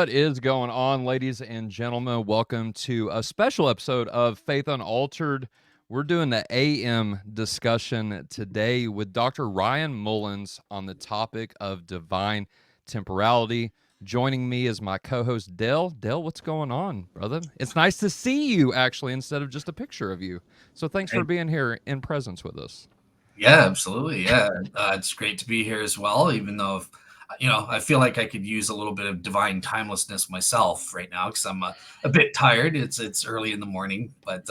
What is going on, ladies and gentlemen? Welcome to a special episode of Faith Unaltered. We're doing the AM discussion today with Dr. Ryan Mullins on the topic of divine temporality. Joining me is my co-host, Dale. Dale, what's going on, brother? It's nice to see you, actually, instead of just a picture of you. So thanks for Hey, being here in presence with us. yeah, absolutely. Yeah, it's great to be here as well. Even though, I feel like I could use a little bit of divine timelessness myself right now because I'm a bit tired. It's early in the morning, but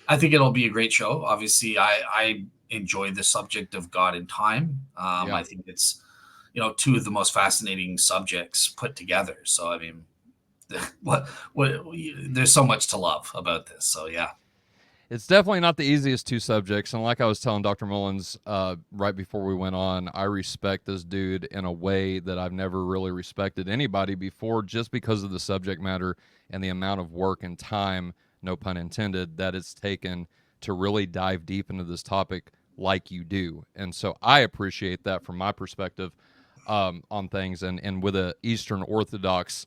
I think it'll be a great show. Obviously, I enjoy the subject of God and time. Yeah. I think it's two of the most fascinating subjects put together. So I mean, what there's so much to love about this. So yeah. It's definitely not the easiest two subjects, and like I was telling Dr. Mullins right before we went on, I respect this dude in a way that I've never really respected anybody before, just because of the subject matter and the amount of work and time, no pun intended, that it's taken to really dive deep into this topic like you do. And so I appreciate that from my perspective on things, and with a Eastern Orthodox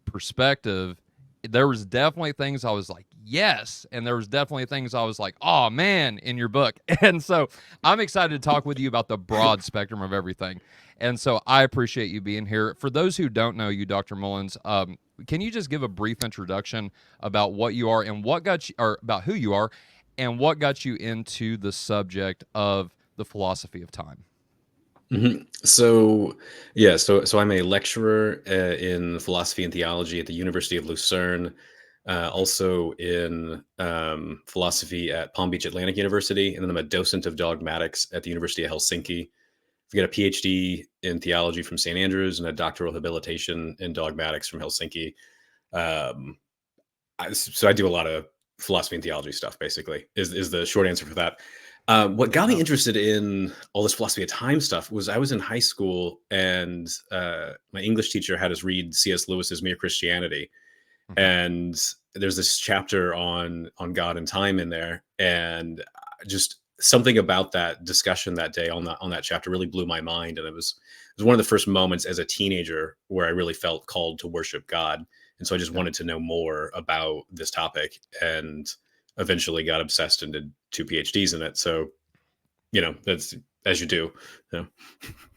perspective, there was definitely things I was like, yes, and there was definitely things I was like, oh man, in your book. And so I'm excited to talk with you about the broad spectrum of everything. And so I appreciate you being here. For those who don't know you, Dr. Mullins, can you just give a brief introduction about what you are and what got you, or about who you are, and what got you into the subject of the philosophy of time? So I'm a lecturer in philosophy and theology at the University of Lucerne, also in philosophy at Palm Beach Atlantic University, and then I'm a docent of dogmatics at the University of Helsinki. I've got a PhD in theology from St. Andrews and a doctoral habilitation in dogmatics from Helsinki. Um, so I do a lot of philosophy and theology stuff, basically, is the short answer for that. What Fair got me enough. interested in all this philosophy of time stuff was I was in high school, and my English teacher had us read C.S. Lewis's Mere Christianity, Mhm. and there's this chapter on God and time in there, and just something about that discussion that day on that chapter really blew my mind, and it was one of the first moments as a teenager where I really felt called to worship God, and so I just Yeah. wanted to know more about this topic, and eventually got obsessed and did 2 PhDs in it. So that's as you do. So.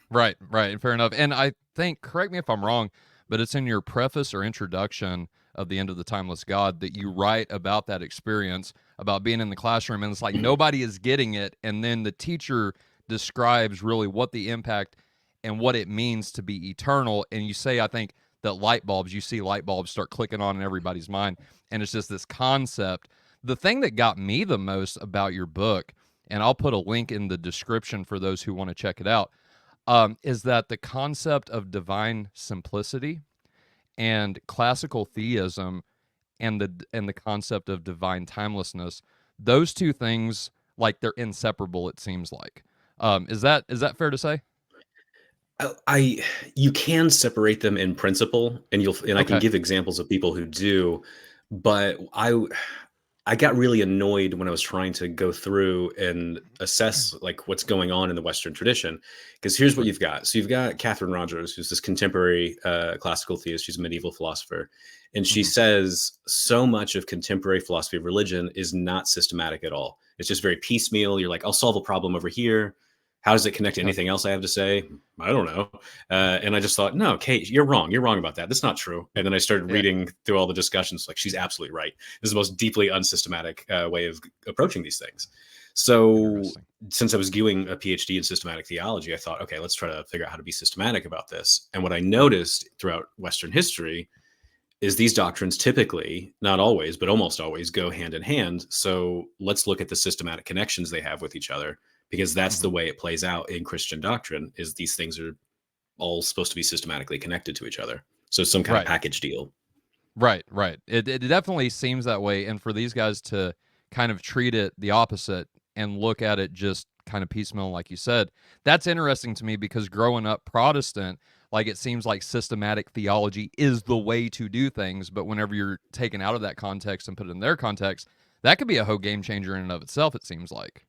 Right, right, fair enough. And I think, correct me if I'm wrong, but it's in your preface or introduction of The End of the Timeless God that you write about that experience, about being in the classroom, and it's like nobody is getting it. And then the teacher describes really what the impact and what it means to be eternal. And you say, I think, that light bulbs, you see light bulbs start clicking on in everybody's mind. And it's just this concept. The thing that got me the most about your book, and I'll put a link in the description for those who want to check it out, is that the concept of divine simplicity and classical theism and the concept of divine timelessness, those two things, like, they're inseparable, it seems like. Is that fair to say? I You can separate them in principle, and I can Okay. give examples of people who do, but I got really annoyed when I was trying to go through and assess like what's going on in the Western tradition. Because here's what Sure. you've got. So you've got Catherine Rogers, who's this contemporary classical theist. She's a medieval philosopher. And she Hmm. says so much of contemporary philosophy of religion is not systematic at all. It's just very piecemeal. You're like, I'll solve a problem over here. How does it connect to Okay. anything else I have to say? I don't know. And I just thought, no, Kate, you're wrong. You're wrong about that. That's not true. And then I started Yeah. reading through all the discussions. Like, she's absolutely right. This is the most deeply unsystematic way of approaching these things. So, Interesting. since I was doing a PhD in systematic theology, I thought, okay, let's try to figure out how to be systematic about this. And what I noticed throughout Western history is these doctrines typically, not always, but almost always go hand in hand. So, let's look at the systematic connections they have with each other, because that's Hmm. the way it plays out in Christian doctrine, is these things are all supposed to be systematically connected to each other. So, some kind of Right. package deal. Right. Right. It definitely seems that way. And for these guys to kind of treat it the opposite and look at it just kind of piecemeal, like you said, that's interesting to me because growing up Protestant, like, it seems like systematic theology is the way to do things. But whenever you're taken out of that context and put it in their context, that could be a whole game changer in and of itself, it seems like.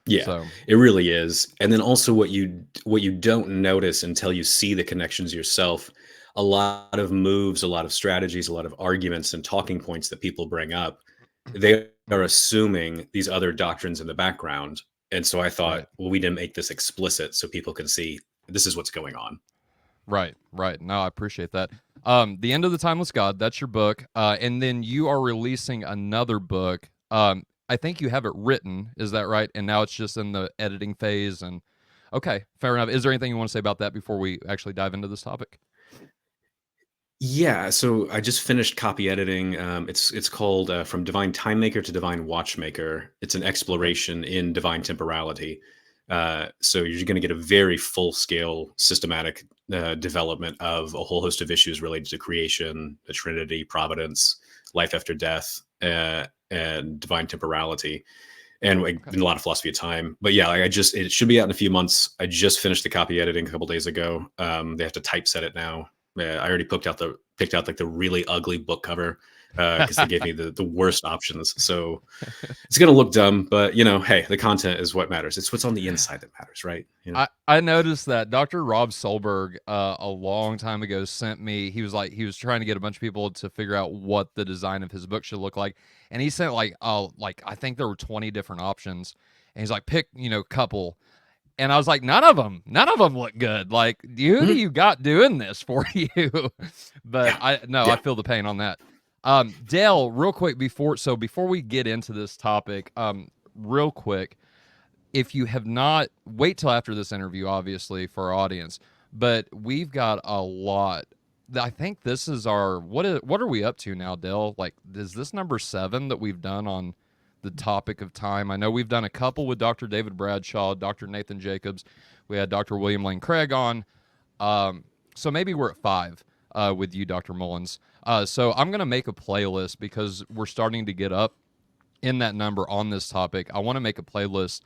Yeah, So, it really is. And then also what you don't notice until you see the connections yourself. a lot of moves, a lot of strategies, a lot of arguments and talking points that people bring up, they are Mhm. assuming these other doctrines in the background. And so I thought, Right. well, we didn't make this explicit so people can see this is what's going on. Right, right. No, I appreciate that. The End of the Timeless God, that's your book. And then you are releasing another book. I think you have it written, is that right? And now it's just in the editing phase. And okay, fair enough. Is there anything you want to say about that before we actually dive into this topic? Yeah, so I just finished copy editing. It's called From Divine Time Maker to Divine Watchmaker. It's an Okay. exploration in divine temporality. So you're going to get a very full scale, systematic development of a whole host of issues related to creation, the Trinity, providence, life after death, and divine temporality, and like, Okay. a lot of philosophy of time. But yeah, like, it should be out in a few months. I just finished the copy editing a couple days ago. They have to typeset it now. I already picked out like the really ugly book cover because they gave me the worst options. So it's gonna look dumb, but hey, the content is what matters. It's what's on the inside that matters, right? I noticed that Dr. Rob Solberg a long time ago sent me. He was trying to get a bunch of people to figure out what the design of his book should look like, and he sent like I think there were 20 different options, and he's like pick couple, and I was like none of them look good. Like who do Mhm. you got doing this for you? But Yeah, I yeah. feel the pain on that. Dale, real quick before we get into this topic, real quick, if you have not, wait till after this interview, obviously, for our audience. But we've got a lot. I think this is our what are we up to now, Dale? Like, is this number 7 that we've done on the topic of time? I know we've done a couple with Dr. David Bradshaw, Dr. Nathan Jacobs. We had Dr. William Lane Craig on. So maybe we're at 5 with you, Dr. Mullins. So I'm gonna make a playlist because we're starting to get up in that number on this topic. I want to make a playlist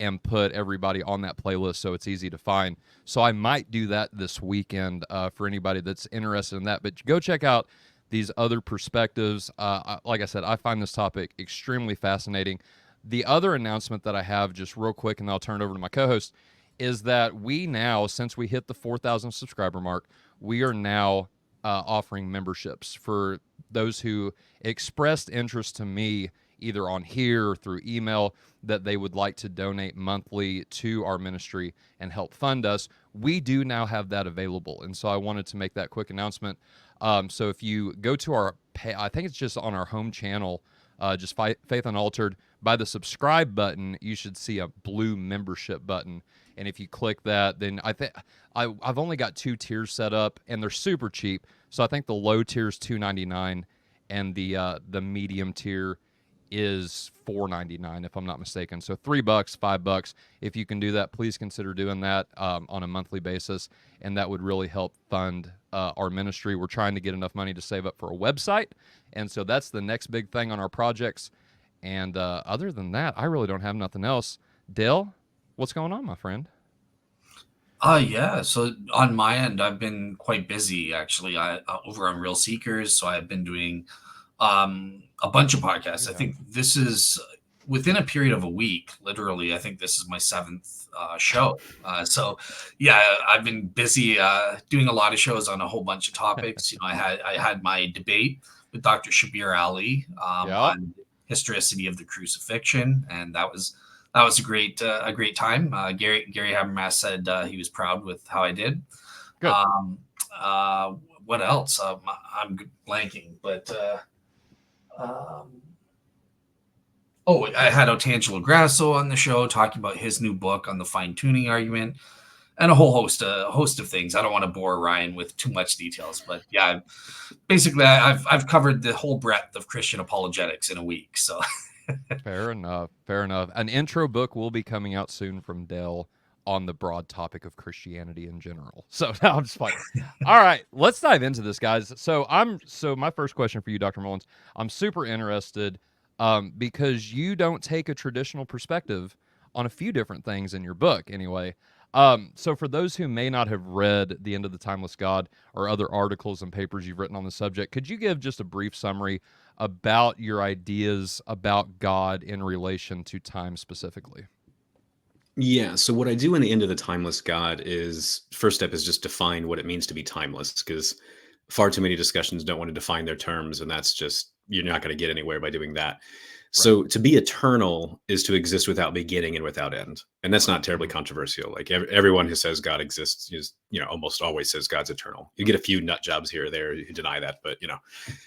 and put everybody on that playlist so it's easy to find. So I might do that this weekend for anybody that's interested in that. But go check out these other perspectives. Like I said, I find this topic extremely fascinating. The other announcement that I have, just real quick, and I'll turn it over to my co host, is that we now, since we hit the 4,000 subscriber mark, we are now offering memberships for those who expressed interest to me either on here or through email that they would like to donate monthly to our ministry and help fund us. We do now have that available. And so I wanted to make that quick announcement. So if you go to our I think it's just on our home channel, just Faith Unaltered, by the subscribe button, you should see a blue membership button. And if you click that, then I think I've only got 2 tiers set up, and they're super cheap. So I think the low tier is $2.99, and the medium tier is $4.99 if I'm not mistaken. So $3, $5. If you can do that, please consider doing that on a monthly basis, and that would really help fund our ministry. We're trying to get enough money to save up for a website, and so that's the next big thing on our projects. And other than that, I really don't have nothing else. Dale, what's going on, my friend? Yeah. So on my end, I've been quite busy actually. I over on Real Seekers, so I've been doing a bunch of podcasts. I Yeah. think this is within a period of a week. Literally, I think this is my 7th show. So yeah, I've been busy doing a lot of shows on a whole bunch of topics. I had my debate with Dr. Shabir Ali Yeah. on historicity of the crucifixion, and that was a great time. Gary Habermas said he was proud with how I did. Good. Um, uh, what else? I'm blanking, but um, oh, I had Otangelo Grasso on the show talking about his new book on the fine tuning argument, and a host of things. I don't want to bore Ryan with too much details, but yeah, basically, I've covered the whole breadth of Christian apologetics in a week. So Fair enough. Fair enough. An intro book will be coming out soon from Dell on the broad topic of Christianity in general. So now I'm just playing. All right, let's dive into this, guys. So my first question for you, Dr. Mullins, I'm super interested because you don't take a traditional perspective on a few different things in your book, anyway. So for those who may not have read The End of the Timeless God or other articles and papers you've written on the subject, could you give just a brief summary about your ideas about God in relation to time specifically? Yeah. So what I do in the End of the Timeless God is first step is just define what it means to be timeless, because far too many discussions don't want to define their terms, and that's just you're not going to get anywhere by doing that. Right. So to be eternal is to exist without beginning and without end, and that's not terribly Mhm. controversial. Like everyone who says God exists is almost always says God's eternal. You get a few nut jobs here or there who deny that, but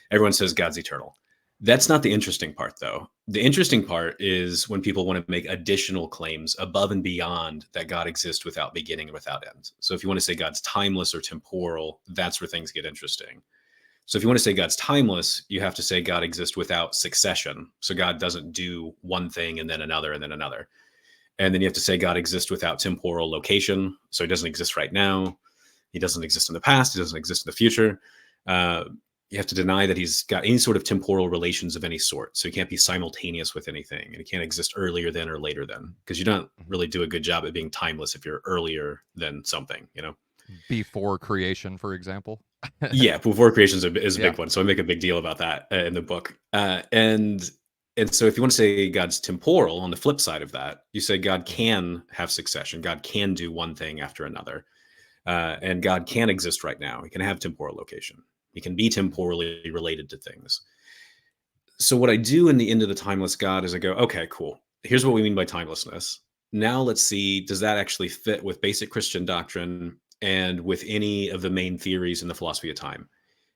everyone says God's eternal. That's not the interesting part, though. The interesting part is when people want to make additional claims above and beyond that God exists without beginning and without end. So if you want to say God's timeless or temporal, that's where things get interesting. So if you want to say God's timeless, you have to say God exists without succession. So God doesn't do one thing and then another and then another. And then you have to say God exists without temporal location. So he doesn't exist right now. He doesn't exist in the past. He doesn't exist in the future. Uh, you have to deny that he's got any sort of temporal relations of any sort. So he can't be simultaneous with anything, and he can't exist earlier than or later than, because you don't Mhm. really do a good job at being timeless if you're earlier than something. Before creation, for example. Yeah, before creation is a Yeah. big one. So I make a big deal about that in the book. And so if you want to say God's temporal, on the flip side of that, you say God Mhm. can have succession. God can do one thing after another. And God can exist right now. He can have temporal location. He can be Mhm. temporally related to things. So what I do in the End of the Timeless God is I go, okay, cool. Here's what we mean by timelessness. Now let's see, does that actually fit with basic Christian doctrine and with any of the main theories in the philosophy of time?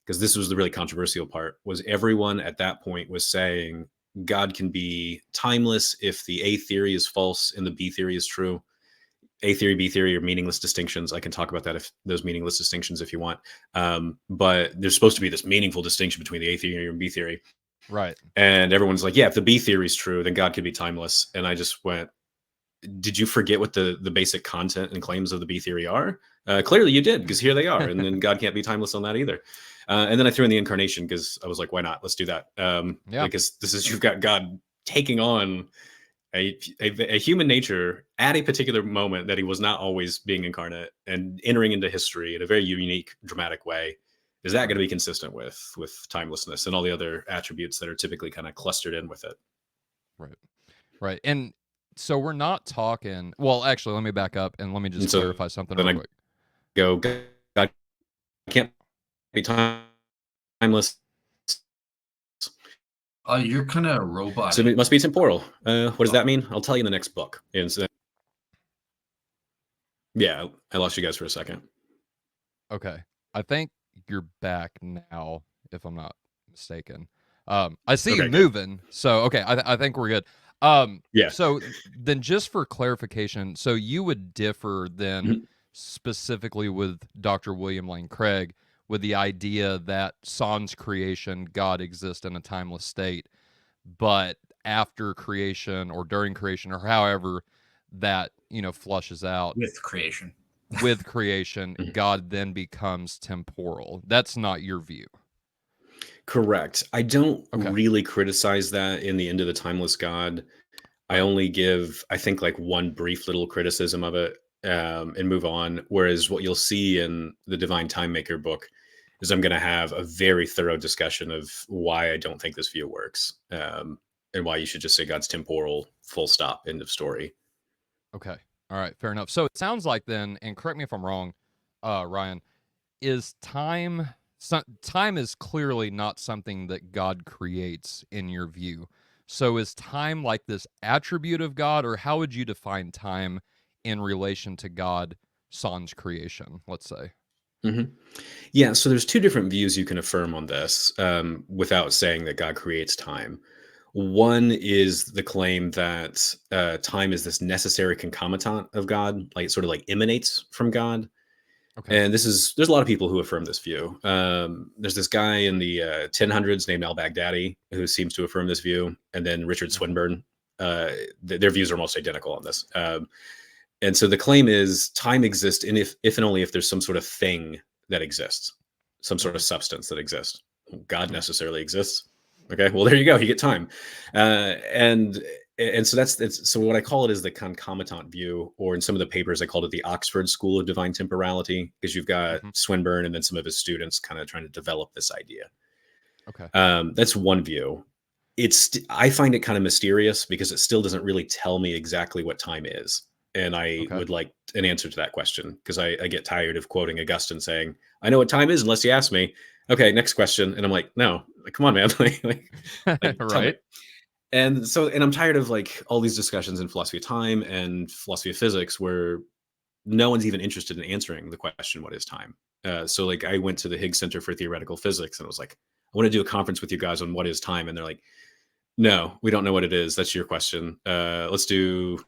Because this was the really controversial part, was everyone at that point was saying God can be timeless if the A theory is false and the B theory is true. A theory, B theory are meaningless distinctions. I can talk about that, if those meaningless distinctions, if you want. But there's supposed to be this meaningful distinction between the A theory and B theory. Right. And everyone's like, yeah, if the B theory is true, then God could be timeless. And I just went, did you forget what the basic content and claims of the B theory are? Clearly you did, because here they are. And then God can't be timeless on that either. And then I threw in the incarnation because I was like, why not? Let's do that. Yeah. Because this is, you've got God taking on a human nature at a particular moment that he was not always being incarnate and entering into history in a very unique, dramatic way. Is that going Right. to be consistent with timelessness and all the other attributes that are typically kind of clustered in with it? Right. Right. And so we're not talking. Well, actually, let me back up and let me And just so clarify something then real I quick. go, God can't be timeless, You're kind of so robotic. it must be temporal. What does Oh, that mean? I'll tell you in the next book. And so, yeah, I lost you guys for a second. Okay. I think you're back now, if I'm not mistaken. I see you Okay, good. moving. So, okay. I think we're good. Yeah. So then just for clarification, so you would differ then Mhm. specifically with Dr. William Lane Craig with the idea that sans creation, God exists in a timeless state, but after creation or during creation or however that, flushes out with creation. with creation, Mhm. God then becomes temporal. That's not your view. Correct. I don't Okay. really criticize that in the End of the Timeless God. I Right. only give, I think, like one brief little criticism of it, and move on. Whereas what you'll see in the Divine Time Maker book is I'm going to have a very thorough discussion of why I don't think this view works, and why you should just say God's temporal, full stop, end of story. Okay. All right. Fair enough. So it sounds like then, and correct me if I'm wrong, Ryan, is time is clearly not something that God creates in your view. So is time like this attribute of God, or how would you define time in relation to God sans creation, let's say? Mhm. Yeah, so there's two different views you can affirm on this, without saying that God creates time. One is the claim that time is this necessary concomitant of God, like it sort of like emanates from God. Okay. And there's a lot of people who affirm this view. There's this guy in the 1000s named al-Baghdadi who seems to affirm this view, and then Richard Hmm. Swinburne. Their views are almost identical on this. And so the claim is time exists, and if and only if there's some sort of thing that exists, some sort Hmm. of substance that exists. God Right. necessarily exists. Okay, well there you go. You get time, and so that's so what I call it is the concomitant view, or in some of the papers I called it the Oxford School of Divine Temporality, because you've got Hmm. Swinburne and then some of his students kind of trying to develop this idea. Okay. That's one view. I find it kind of mysterious because it still doesn't really tell me exactly what time is. and I Okay. would like an answer to that question, because I get tired of quoting Augustine saying, "I know what time is unless you ask me." Okay, next question, and I'm like, no, like, come on, man, like tell me. Right. And I'm tired of like all these discussions in philosophy of time and philosophy of physics where no one's even interested in answering the question, what is time? So like I went to the Higgs Center for Theoretical Physics and I was like, I want to do a conference with you guys on what is time. And they're like, no, we don't know what it is. That's your question. Let's do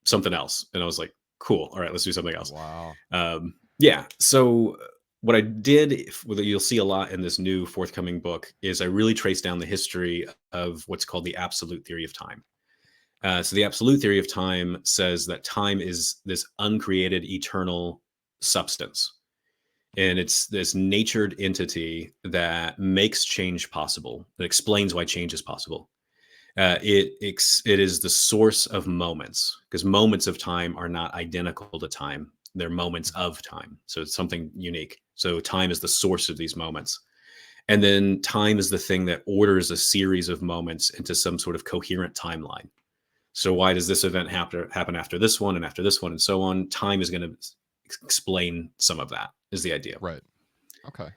something else. And I was like, cool. All right, let's do something else. Wow. Yeah. So what I did, you'll see a lot in this new forthcoming book, is I really traced down the history of what's called the absolute theory of time. So the absolute theory of time says that time is this uncreated, eternal substance. And it's this natured entity that makes change possible, that explains why change is possible. It is the source of moments, because moments of time are not identical to time. They're moments Mhm. of time. So it's something unique. So time is the source of these moments. And then time is the thing that orders a series of moments into some sort of coherent timeline. So why does this event happen after this one and after this one and so on? Time is going to explain some of that, is the idea. Right. Okay.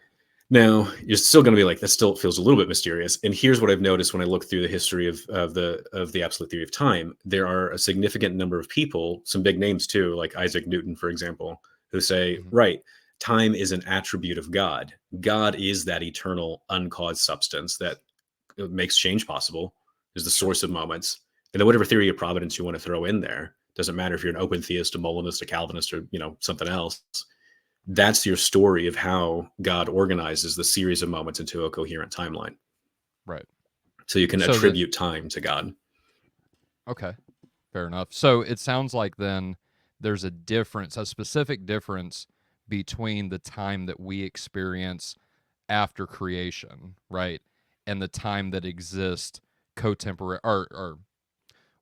Now, you're still going to be like, that still feels a little bit mysterious. And here's what I've noticed when I look through the history of the absolute theory of time. There are a significant number of people, some big names too, like Isaac Newton, for example, who say, Mhm. right, time is an attribute of God. God is that eternal, uncaused substance that makes change possible, is the Sure. source of moments. And then whatever theory of providence you want to throw in there, doesn't matter if you're an open theist, a Molinist, a Calvinist, or something else. That's your story of how God organizes the series of moments into a coherent timeline. Right. So you can So the attribute time to God. okay. Fair enough. So it sounds like then there's a difference, a specific difference between the time that we experience after creation, right? And the time that exists cotemporary or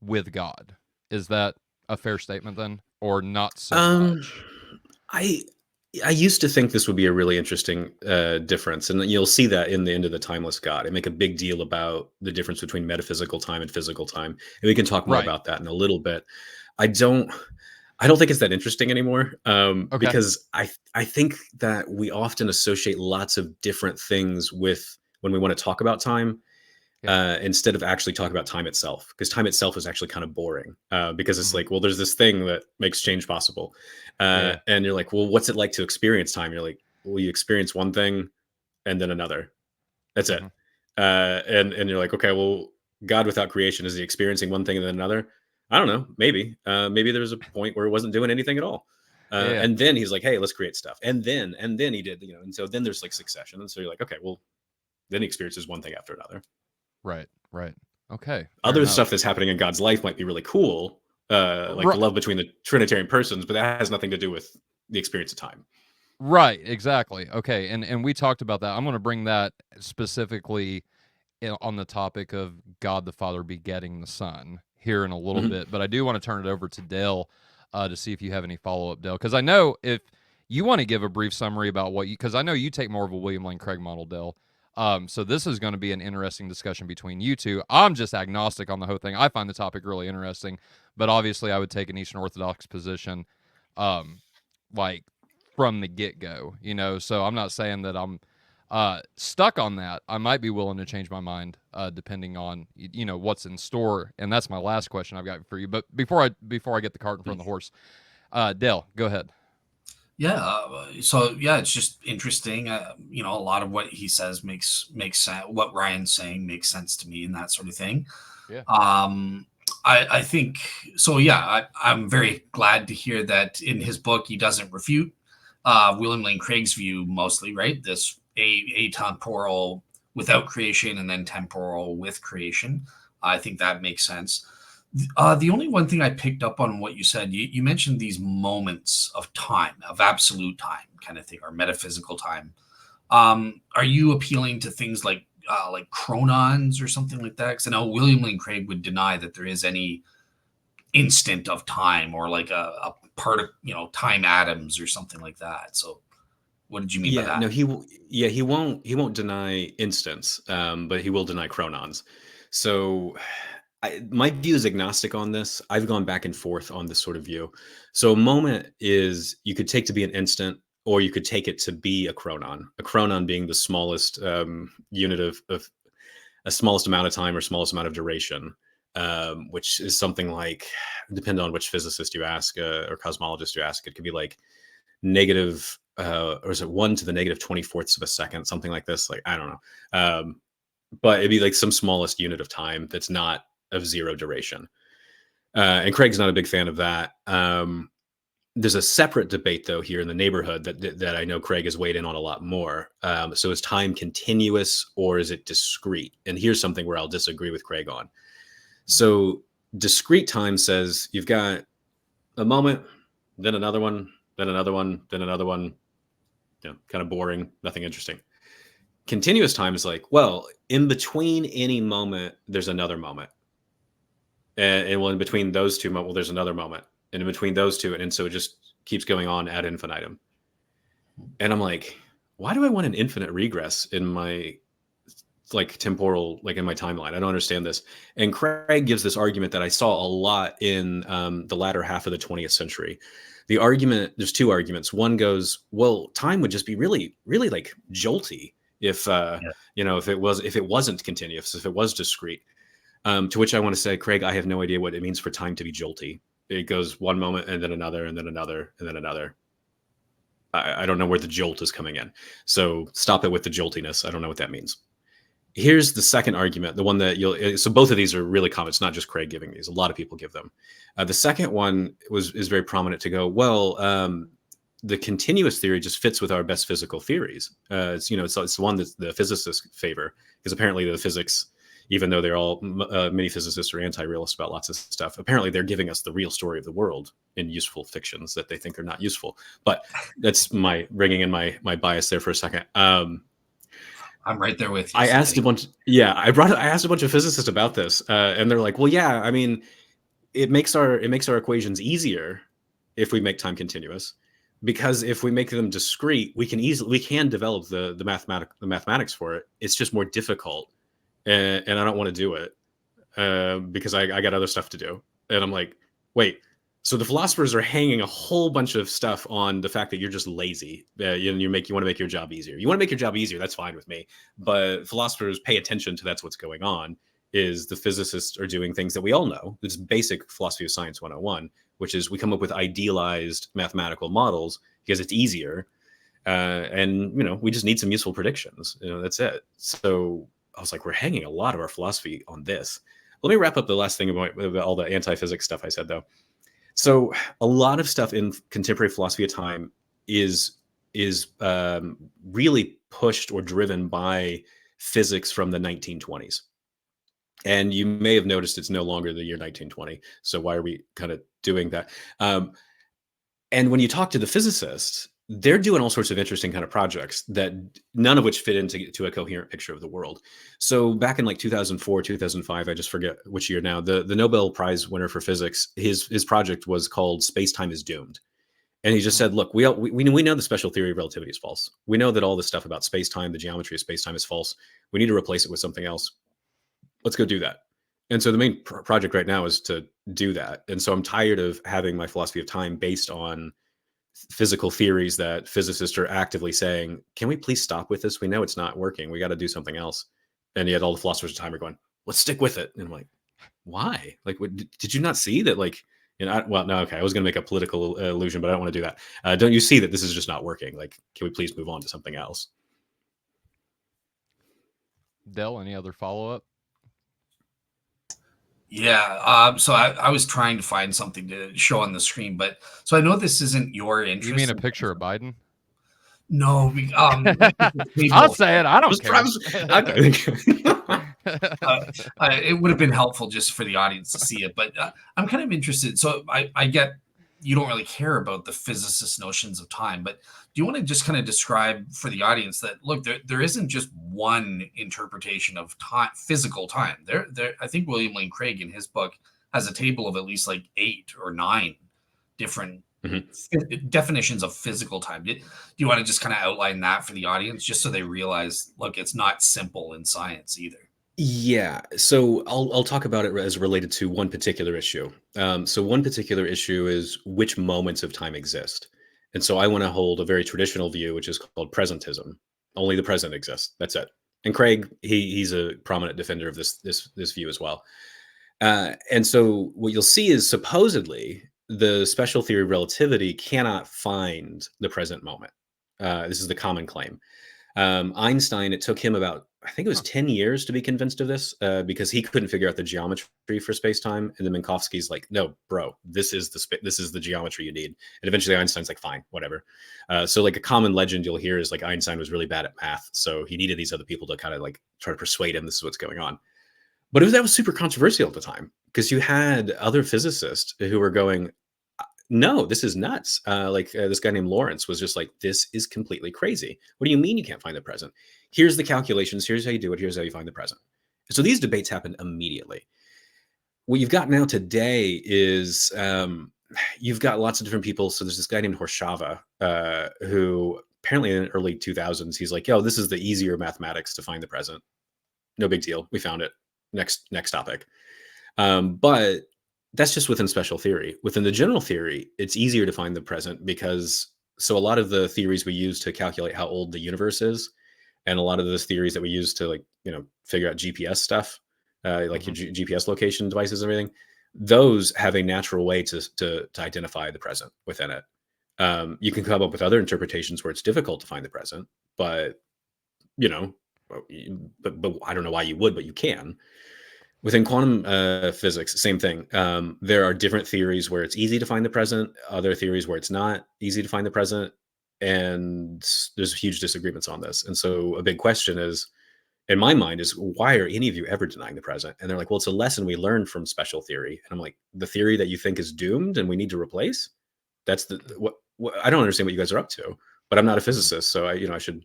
with God. Is that a fair statement then? Or not so Um, much? I I used to think this would be a really interesting difference, and you'll see that in the End of the Timeless God. I make a big deal about the difference between metaphysical time and physical time, and we can talk more Right. about that in a little bit. I don't I don't think it's that interesting anymore, Okay. because I think that we often associate lots of different things with when we want to talk about time, Yeah. instead of actually talking about time itself, because time itself is actually kind of boring, because it's Hmm. like, well, there's this thing that makes change possible, Yeah. and you're like, well, what's it like to experience time? You're like, well, you experience one thing and then another. That's it. Hmm. And you're like, okay, well, God without creation, is he experiencing one thing and then another? I don't know. Maybe there was a point where it wasn't doing anything at all. Yeah. And then he's like, hey, let's create stuff. And then he did, and so then there's like succession. And so you're like, okay, well, then he experiences one thing after another. Right. Right. Okay. Fair Other enough. stuff that's happening in God's life might be really cool, like the Right. love between the Trinitarian persons, but that has nothing to do with the experience of time. Right. Exactly. Okay. And we talked about that. I'm going to bring that specifically on the topic of God the Father begetting the Son here in a little Mhm. bit, but I do want to turn it over to Dale to see if you have any follow up, Dale, because I know if you want to give a brief summary about what you, because I know you take more of a William Lane Craig model, Dale. So this is going to be an interesting discussion between you two. I'm just agnostic on the whole thing. I find the topic really interesting, but obviously I would take an Eastern Orthodox position, um, like from the get go, So I'm not saying that I'm stuck on that. I might be willing to change my mind depending on what's in store. And that's my last question I've got for you. But before I get the cart in front of the horse, Dale, go ahead. Yeah. So yeah, it's just interesting. A lot of what he says makes sense. What Ryan's saying makes sense to me, and that sort of thing. Yeah. I think so. Yeah, I'm very glad to hear that in his book he doesn't refute William Lane Craig's view mostly. Right, this atemporal without creation and then temporal with creation. I think that makes sense. The only one thing I picked up on what you said, you mentioned these moments of time, of absolute time, kind of thing, or metaphysical time. Are you appealing to things like chronons or something like that? Because I know William Lane Craig would deny that there is any instant of time or like a part of time atoms or something like that. So, what did you mean by Yeah, that? no, he won't deny instance, but he will deny chronons. So my view is agnostic on this. I've gone back and forth on this sort of view. So a moment is, you could take to be an instant, or you could take it to be a chronon. A chronon being the smallest unit of a smallest amount of time or smallest amount of duration, which is something like, depending on which physicist you ask or cosmologist you ask, it could be like negative, or is it 1 to the negative 24ths of a second, something like this. Like, I don't know. But it'd be like some smallest unit of time that's not of zero duration. And Craig's not a big fan of that. There's a separate debate, though, here in the neighborhood that I know Craig has weighed in on a lot more. So is time continuous or is it discrete? And here's something where I'll disagree with Craig on. So discrete time says you've got a moment, then another one, then another one, then another one. Kind of boring, nothing interesting. Continuous time is like, well, in between any moment, there's another moment. And well, in between those two, well, there's another moment. And in between those two, and so it just keeps going on ad infinitum. And I'm like, why do I want an infinite regress in my temporal, in my timeline? I don't understand this. And Craig gives this argument that I saw a lot in the latter half of the 20th century. The argument, there's two arguments. One goes, well, time would just be really, really like jolty if if it wasn't continuous, if it was discrete. To which I want to say, Craig, I have no idea what it means for time to be jolty. It goes one moment and then another and then another and then another. I don't know where the jolt is coming in. So stop it with the joltiness. I don't know what that means. Here's the second argument, the one that so both of these are really common. It's not just Craig giving these. A lot of people give them. The second one is very prominent to go, well, the continuous theory just fits with our best physical theories. It's the one that the physicists favor, because apparently the physics, even though they're all many physicists are anti-realist about lots of stuff, apparently they're giving us the real story of the world in useful fictions that they think are not useful. But that's my bringing in my bias there for a second. I'm right there with you. I asked a bunch. Yeah, I asked a bunch of physicists about this, and they're like, "Well, yeah, I mean, it makes our equations easier if we make time continuous, because if we make them discrete, we can develop the mathematics for it. It's just more difficult, and I don't want to do it because I got other stuff to do." And I'm like, "Wait." So the philosophers are hanging a whole bunch of stuff on the fact that you're just lazy. You want to make your job easier. You want to make your job easier. That's fine with me. But philosophers pay attention to that's what's going on. Is the physicists are doing things that we all know. It's basic philosophy of science 101, which is we come up with idealized mathematical models because it's easier. And we just need some useful predictions. That's it. So I was like, we're hanging a lot of our philosophy on this. Let me wrap up the last thing about all the anti-physics stuff I said, though. So a lot of stuff in contemporary philosophy of time is really pushed or driven by physics from the 1920s. And you may have noticed it's no longer the year 1920. So why are we kind of doing that? And when you talk to the physicists, they're doing all sorts of interesting kind of projects that none of which fit into a coherent picture of the world. So back in 2004, 2005, I just forget which year now, the Nobel Prize winner for physics, his project was called Space-Time is Doomed. And he just said, look, we know the special theory of relativity is false. We know that all this stuff about space-time, the geometry of space-time is false. We need to replace it with something else. Let's go do that. And so the main project right now is to do that. And so I'm tired of having my philosophy of time based on physical theories that physicists are actively saying, can we please stop with this? We know it's not working. We got to do something else. And yet all the philosophers of time are going, let's stick with it. And I'm like, why? Did you not see that? No, okay. I was going to make a political illusion, but I don't want to do that. Don't you see that this is just not working? Can we please move on to something else? Dell, any other follow-up? Yeah. So I was trying to find something to show on the screen, but so I know this isn't your interest. You mean a picture of Biden? No. I'll say it. I don't care. It would have been helpful just for the audience to see it, but I'm kind of interested. So I get you don't really care about the physicist notions of time, but do you want to just kind of describe for the audience that, look, there isn't just one interpretation of time, physical time. I think William Lane Craig in his book has a table of at least 8 or 9 different definitions of physical time. Do you want to just kind of outline that for the audience, just so they realize, look, it's not simple in science either? Yeah, so I'll talk about it as related to one particular issue. So one particular issue is which moments of time exist, and so I want to hold a very traditional view, which is called presentism. Only the present exists. That's it. And Craig, he's a prominent defender of this view as well. And so what you'll see is supposedly the special theory of relativity cannot find the present moment. This is the common claim. Einstein, it took him about, I think it was Huh. 10 years to be convinced of this because he couldn't figure out the geometry for space time. And then Minkowski's like, no, bro, this is the geometry you need. And eventually Einstein's like, fine, whatever. So like a common legend you'll hear is like Einstein was really bad at math. So he needed these other people to kind of like try to persuade him this is what's going on. But that was super controversial at the time because you had other physicists who were going, no, this is nuts. This guy named Lawrence was just like, this is completely crazy. What do you mean you can't find the present? Here's the calculations. Here's how you do it. Here's how you find the present. So these debates happened immediately. What you've got now today is you've got lots of different people. So there's this guy named Horshava who apparently in the early 2000s, he's like, yo, this is the easier mathematics to find the present. No big deal. We found it. Next topic. But that's just within special theory. Within the general theory, it's easier to find the present because so a lot of the theories we use to calculate how old the universe is, and a lot of those theories that we use to figure out GPS stuff, like Hmm. your GPS location devices and everything, those have a natural way to identify the present within it. You can come up with other interpretations where it's difficult to find the present, but you know, but I don't know why you would, but you can. Within quantum physics, same thing. There are different theories where it's easy to find the present, other theories where it's not easy to find the present, and there's huge disagreements on this. And so, a big question is, in my mind, is why are any of you ever denying the present? And they're like, well, it's a lesson we learned from special theory. And I'm like, the theory that you think is doomed and we need to replace? That's the what I don't understand what you guys are up to. But I'm not a Hmm. physicist, so I should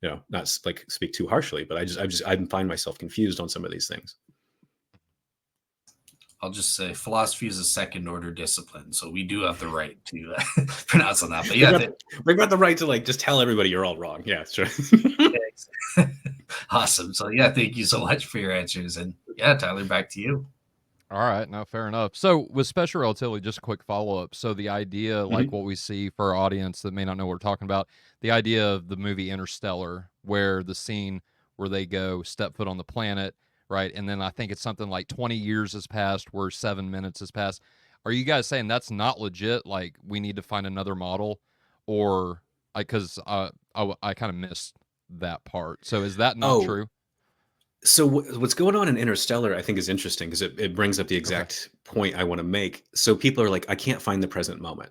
not like speak too harshly. But I find myself confused on some of these things. I'll just say philosophy is a second order discipline, so we do have the right to pronounce on that. But We've yeah, got, we've got the right to like just tell everybody you're all wrong. Yeah, sure. thanks. Awesome. So yeah, thank you so much for your answers, and yeah, Tyler, back to you. All right, no, fair enough. So with special relativity, just a quick follow up. So the idea, like Mhm. what we see for our audience that may not know what we're talking about, the idea of the movie Interstellar, where the scene where they go step foot on the planet, right? And then I think it's something like 20 years has passed, where 7 minutes has passed. Are you guys saying that's not legit? Like we need to find another model, or because I kind of missed that part. So is that not Oh, true? so what's going on in Interstellar, I think, is interesting because it brings up the Okay, exact point I want to make. So people are like, I can't find the present moment.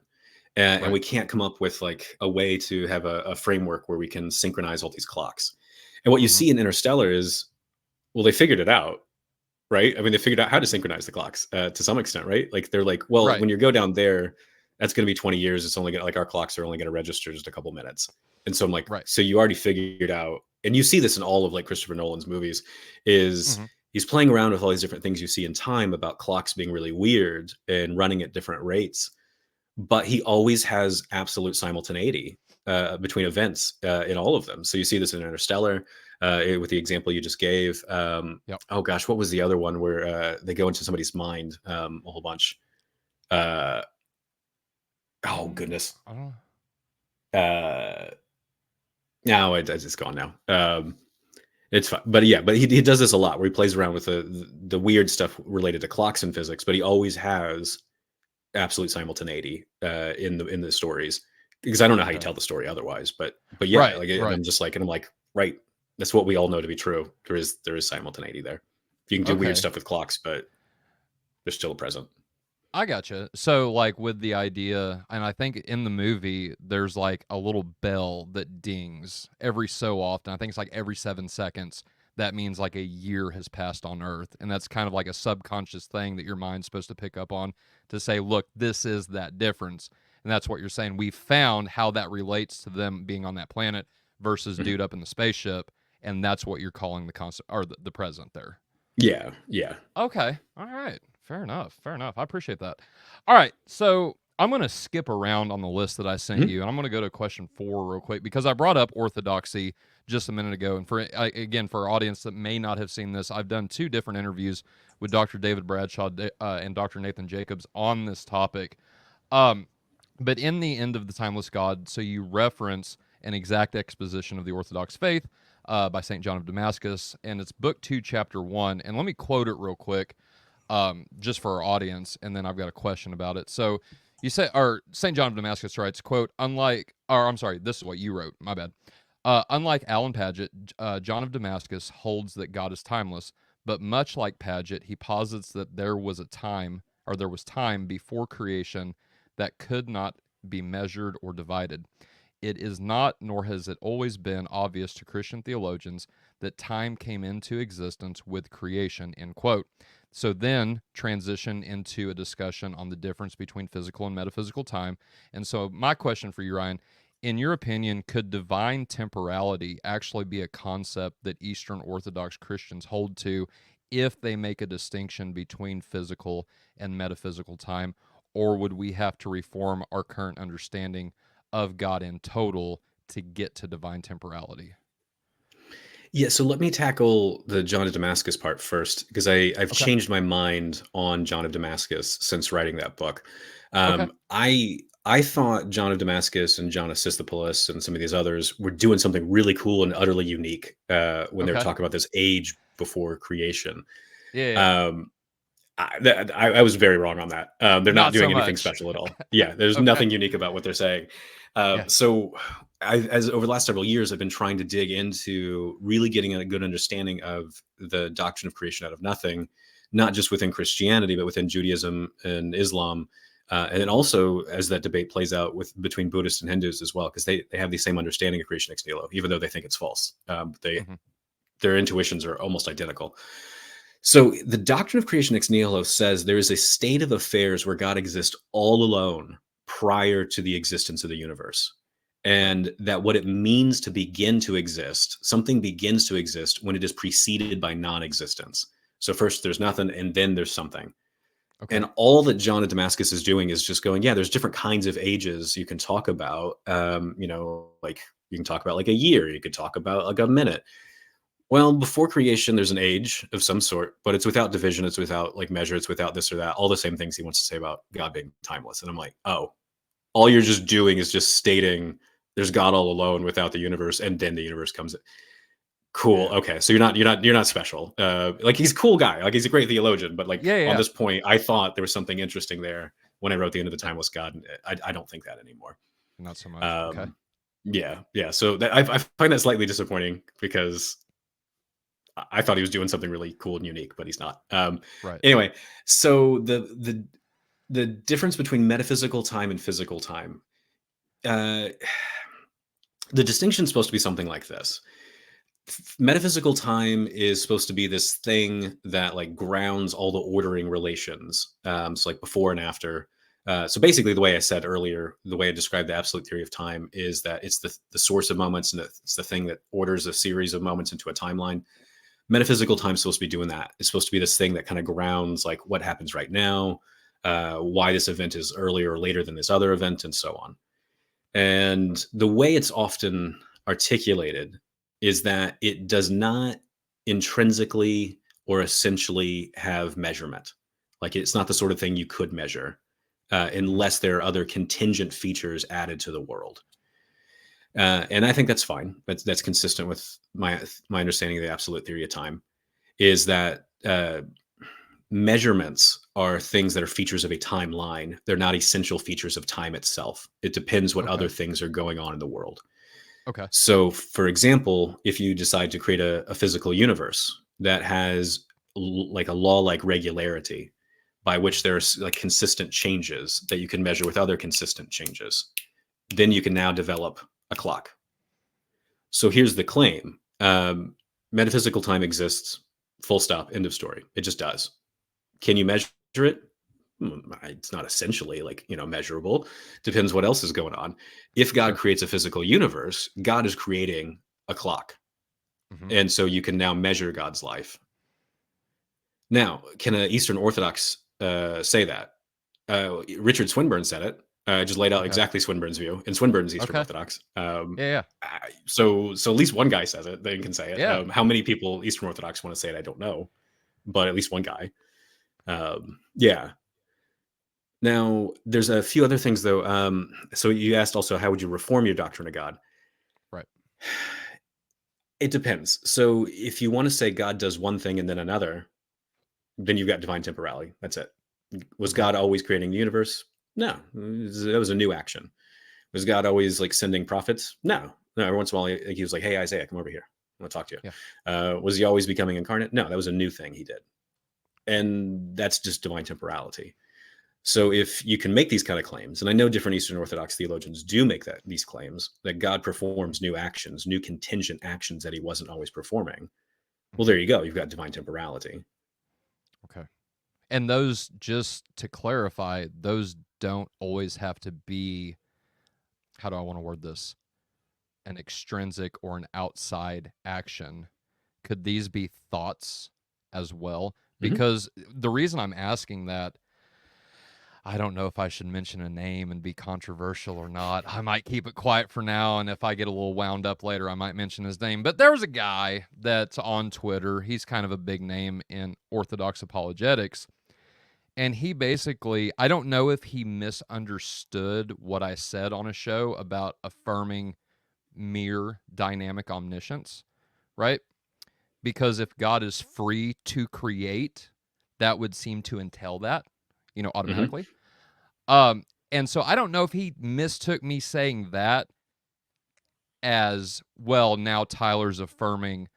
And right. we can't come up with like a way to have a framework where we can synchronize all these clocks. And what you Hmm. see in Interstellar is, well, they figured it out. Right? I mean, they figured out how to synchronize the clocks to some extent, right? Like they're like, well, Right, when you go down there, that's going to be 20 years. It's only going to like our clocks are only going to register just a couple minutes. And so I'm like, right. so you already figured out, and you see this in all of like Christopher Nolan's movies, is Hmm. he's playing around with all these different things you see in time about clocks being really weird and running at different rates, but he always has absolute simultaneity between events in all of them. So you see this in Interstellar with the example you just gave. Yep. Oh gosh, what was the other one where they go into somebody's mind a whole bunch? Uh, oh goodness. I don't know. Uh, now it's gone now. It's fine, but yeah, but he does this a lot where he plays around with the weird stuff related to clocks and physics, but he always has absolute simultaneity in the stories because I don't know how you Okay. tell the story otherwise. But yeah, Right, like and right. I'm just like and I'm like right. That's what we all know to be true. There is simultaneity there. You can do weird Okay. stuff with clocks, but there's still a present. I gotcha. So, like, with the idea, and I think in the movie, there's like a little bell that dings every so often. I think it's like every 7 seconds. That means like a year has passed on Earth. And that's kind of like a subconscious thing that your mind's supposed to pick up on to say, look, this is that difference. And that's what you're saying. We found how that relates to them being on that planet versus Mhm. dude up in the spaceship. And that's what you're calling the constant or the present there. Yeah, yeah. Okay. All right. Fair enough. Fair enough. I appreciate that. All right. So I'm going to skip around on the list that I sent Mhm. you, and I'm going to go to question 4 real quick because I brought up orthodoxy just a minute ago. And again, for our audience that may not have seen this, I've done 2 different interviews with Dr. David Bradshaw and Dr. Nathan Jacobs on this topic. Um, but in the End of the Timeless God, so you reference an exact exposition of the Orthodox faith by St. John of Damascus, and it's book 2, chapter 1. And let me quote it real quick, just for our audience, and then I've got a question about it. So you say, or St. John of Damascus writes, quote, I'm sorry, this is what you wrote, my bad. Unlike Alan Paget, John of Damascus holds that God is timeless, but much like Paget, he posits that there was time before creation that could not be measured or divided. It is not, nor has it always been, obvious to Christian theologians that time came into existence with creation, end quote. So then transition into a discussion on the difference between physical and metaphysical time. And so my question for you, Ryan, in your opinion, could divine temporality actually be a concept that Eastern Orthodox Christians hold to if they make a distinction between physical and metaphysical time? Or would we have to reform our current understanding of God in total to get to divine temporality? Yeah, so let me tackle the John of Damascus part first, because I've Okay. changed my mind on John of Damascus since writing that book. Okay. I thought John of Damascus and John of Sistopolis and some of these others were doing something really cool and utterly unique when they were Okay. talking about this age before creation. Yeah. Yeah. Um, I was very wrong on that. They're not Not so doing anything much. special at all. Yeah, there's Okay. nothing unique about what they're saying. Yeah. So, as over the last several years, I've been trying to dig into really getting a good understanding of the doctrine of creation out of nothing, not just within Christianity, but within Judaism and Islam, and then also as that debate plays out between Buddhists and Hindus as well, because they have the same understanding of creation ex nihilo, even though they think it's false. Hmm. Their intuitions are almost identical. So the doctrine of creation ex nihilo says there is a state of affairs where God exists all alone prior to the existence of the universe. Right. And that what it means to begin to exist, something begins to exist when it is preceded by non-existence. So first there's nothing and then there's something. Okay. And all that John of Damascus is doing is just going, yeah, there's different kinds of ages you can talk about. Like you can talk about like a year, you could talk about like a minute. Well, before creation, there's an age of some sort, but it's without division. It's without like measure. It's without this or that. All the same things he wants to say about God being timeless. And I'm like, oh, all you're just doing is just stating there's God all alone without the universe, and then the universe comes in. Cool. Yeah. Okay, so you're not special. Like he's a cool guy. Like he's a great theologian, but like Yeah. on Yeah. this point, I thought there was something interesting there when I wrote the End of the Timeless God. And I don't think that anymore. Not so much. Okay. Um, yeah. So I find that slightly disappointing because I thought he was doing something really cool and unique, but he's not. Right. Anyway, so the difference between metaphysical time and physical time, uh, the distinction is supposed to be something like this. Metaphysical time is supposed to be this thing that like grounds all the ordering relations. So like before and after. So basically, the way I said earlier, the way I described the absolute theory of time is that it's the source of moments and it's the thing that orders a series of moments into a timeline. Metaphysical time is supposed to be doing that. It's supposed to be this thing that kind of grounds like what happens right now, why this event is earlier or later than this other event, and so on. And the way it's often articulated is that it does not intrinsically or essentially have measurement. Like it's not the sort of thing you could measure Hmm. unless there are other contingent features added to the world. And I think that's fine. That's consistent with my understanding of the absolute theory of time. Is that measurements are things that are features of a timeline. They're not essential features of time itself. It depends what Okay. other things are going on in the world. Okay. So, for example, if you decide to create a physical universe that has like a law-like regularity by which there's like consistent changes that you can measure with other consistent changes, then you can now develop a clock. So here's the claim. Metaphysical time exists, full stop, end of story. It just does. Can you measure it? It's not essentially like, measurable. Depends what else is going on. If God Sure. creates a physical universe, God is creating a clock. Hmm. And so you can now measure God's life. Now, can an Eastern Orthodox say that? Richard Swinburne said it. Just laid out Okay. exactly Swinburne's view, and Swinburne's Eastern Okay. Orthodox. Yeah. So at least one guy says it. They can say it. Yeah. How many people Eastern Orthodox want to say it? I don't know, but at least one guy. Yeah. Now, there's a few other things though. So you asked also, how would you reform your doctrine of God? Right. It depends. So if you want to say God does one thing and then another, then you've got divine temporality. That's it. Was Okay. God always creating the universe? No, that was a new action. Was God always like sending prophets? No. Every once in a while, he was like, "Hey, Isaiah, come over here. I want to talk to you." Yeah. Was he always becoming incarnate? No, that was a new thing he did, and that's just divine temporality. So if you can make these kind of claims, and I know different Eastern Orthodox theologians do make these claims that God performs new actions, new contingent actions that he wasn't always performing. Well, there you go. You've got divine temporality. Okay. And those, just to clarify, those don't always have to be, how do I want to word this? An extrinsic or an outside action. Could these be thoughts as well? Because the reason I'm asking that, I don't know if I should mention a name and be controversial or not. I might keep it quiet for now, and if I get a little wound up later, I might mention his name. But there was a guy that's on Twitter. He's kind of a big name in Orthodox apologetics. And he basically, I don't know if he misunderstood what I said on a show about affirming mere dynamic omniscience, right? Because if God is free to create, that would seem to entail that, automatically. And so I don't know if he mistook me saying that as, well, now Tyler's affirming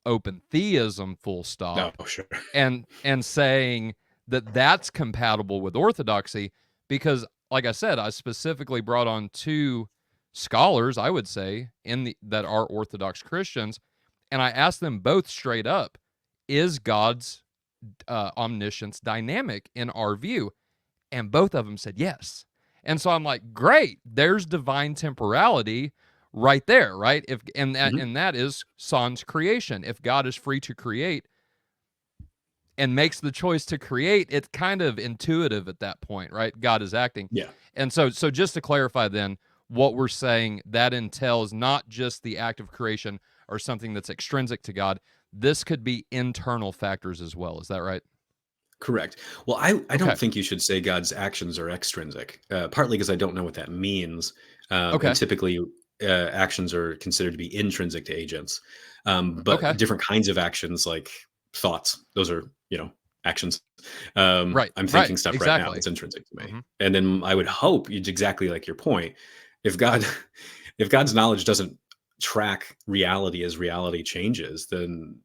open theism, full stop. Oh, sure. And saying that that's compatible with orthodoxy, because, like I said, I specifically brought on two scholars, I would say, that are Orthodox Christians, and I asked them both straight up, is God's omniscience dynamic in our view? And both of them said yes. And so I'm like, great, there's divine temporality right there, right? And that is sans creation. If God is free to create and makes the choice to create, it's kind of intuitive at that point, right? God is acting. Yeah. And so just to clarify then, what we're saying, that entails not just the act of creation or something that's extrinsic to God. This could be internal factors as well. Is that right? Correct. Well, I Okay. don't think you should say God's actions are extrinsic, partly because I don't know what that means. Okay. And typically, actions are considered to be intrinsic to agents. But Okay. different kinds of actions, like thoughts, those are, actions. Right. I'm thinking Right. stuff right now Exactly. that's intrinsic to me. Mhm. And then I would hope, exactly like your point, if God's knowledge doesn't track reality as reality changes, then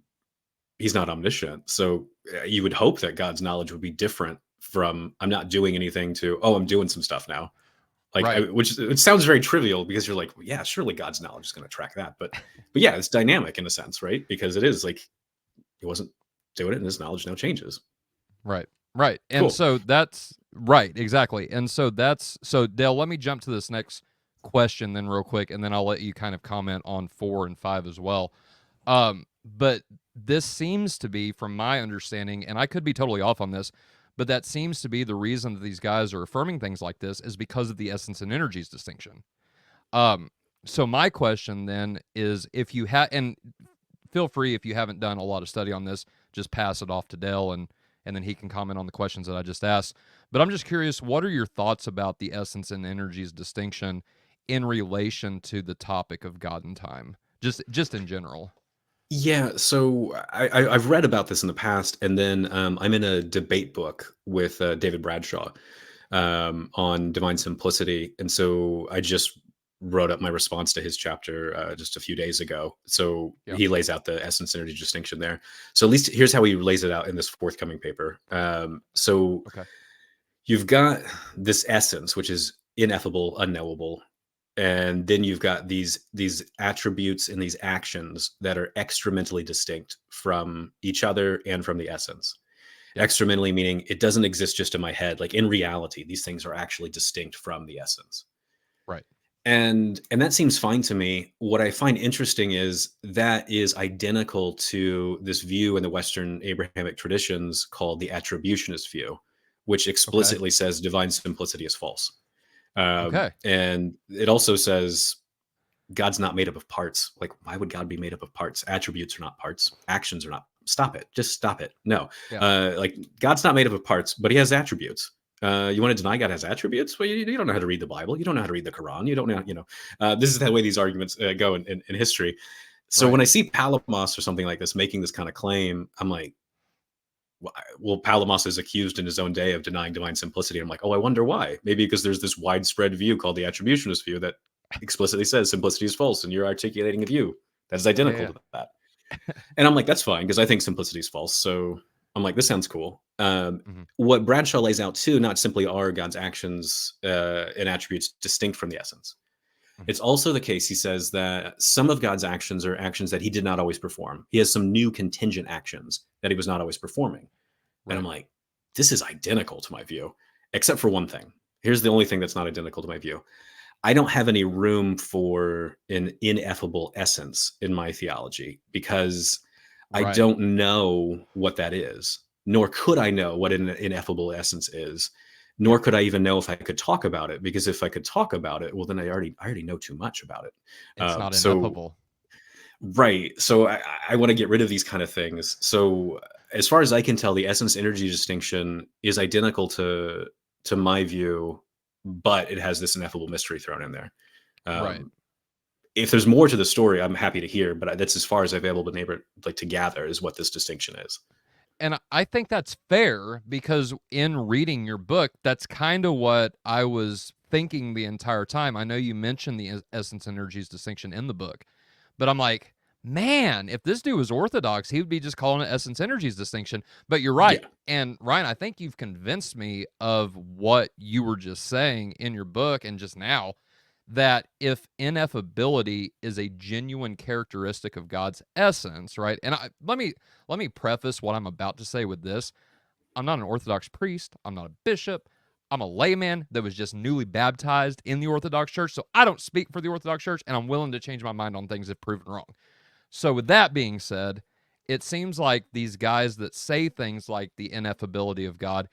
he's not omniscient. So you would hope that God's knowledge would be different from I'm not doing anything to, oh, I'm doing some stuff now. Like, Right. which it sounds very trivial because you're like, well, yeah, surely God's knowledge is going to track that. But yeah, it's dynamic in a sense, right? Because it is like he wasn't doing it and his knowledge now changes. Right. Right. And Cool. so that's right. Exactly. And so Dale, let me jump to this next question then real quick, and then I'll let you kind of comment on 4 and 5 as well. But this seems to be, from my understanding, and I could be totally off on this, but that seems to be the reason that these guys are affirming things like this is because of the essence and energies distinction. So my question then is, if you have, and feel free, if you haven't done a lot of study on this, just pass it off to Dale, and then he can comment on the questions that I just asked. But I'm just curious, what are your thoughts about the essence and energies distinction in relation to the topic of God and time, just in general? Yeah, so I've read about this in the past, and then I'm in a debate book with David Bradshaw on divine simplicity, and so I just wrote up my response to his chapter just a few days ago. So Yeah. he lays out the essence energy distinction there. So at least here's how he lays it out in this forthcoming paper. So Okay. you've got this essence, which is ineffable, unknowable, and then you've got these attributes and these actions that are extramentally distinct from each other and from the essence. Yeah. Extramentally meaning it doesn't exist just in my head. Like in reality, these things are actually distinct from the essence. Right. And that seems fine to me. What I find interesting is that is identical to this view in the Western Abrahamic traditions called the attributionist view, which explicitly says divine simplicity is false. Okay. And it also says God's not made up of parts. Like, why would God be made up of parts? Attributes are not parts. Actions are not. Stop it. Just stop it. No. Yeah. Like, God's not made up of parts, but he has attributes. You want to deny God has attributes? Well, you don't know how to read the Bible. You don't know how to read the Quran. You don't know, this is the way these arguments go in history. So Right. when I see Palamos or something like this making this kind of claim, I'm like, well, Palamos is accused in his own day of denying divine simplicity. I'm like, oh, I wonder why. Maybe because there's this widespread view called the attributionist view that explicitly says simplicity is false, and you're articulating a view that is Yeah. identical Yeah. to that. And I'm like, that's fine because I think simplicity is false. So I'm like, this sounds cool. Mhm. What Bradshaw lays out too, not simply are God's actions and attributes distinct from the essence. Mhm. It's also the case, he says, that some of God's actions are actions that he did not always perform. He has some new contingent actions that he was not always performing. And I'm Right. like, this is identical to my view, except for one thing. Here's the only thing that's not identical to my view. I don't have any room for an ineffable essence in my theology because I Right. don't know what that is, nor could I know what an ineffable essence is, nor Yeah. could I even know if I could talk about it. Because if I could talk about it, well, then I already know too much about it. It's not So ineffable. Right. So I want to get rid of these kind of things. So as far as I can tell, the essence energy distinction is identical to my view, but it has this ineffable mystery thrown in there. Right. Um, if there's more to the story, I'm happy to hear, but that's as far as I've been able to gather is what this distinction is. And I think that's fair because in reading your book, that's kind of what I was thinking the entire time. I know you mentioned the essence energies distinction in the book, but I'm like, man, if this dude was orthodox, he would be just calling it essence energies distinction. But you're right. Yeah. And Ryan, I think you've convinced me of what you were just saying in your book and just now, that if ineffability is a genuine characteristic of God's essence, right? And let me preface what I'm about to say with this. I'm not an Orthodox priest. I'm not a bishop. I'm a layman that was just newly baptized in the Orthodox Church. So I don't speak for the Orthodox Church, and I'm willing to change my mind on things if proven wrong. So, with that being said, it seems like these guys that say things like the ineffability of God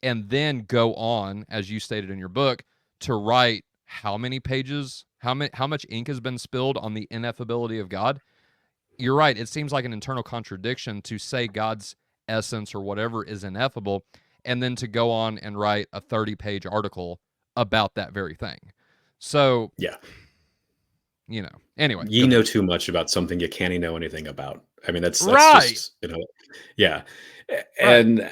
and then go on, as you stated in your book, to write how many pages, how much ink has been spilled on the ineffability of God. You're right. It seems like an internal contradiction to say God's essence or whatever is ineffable, and then to go on and write a 30-page article about that very thing. So, Yeah. Anyway, Ye go know ahead. too much about something you can't know anything about. I mean, that's Right. just, yeah. Right. And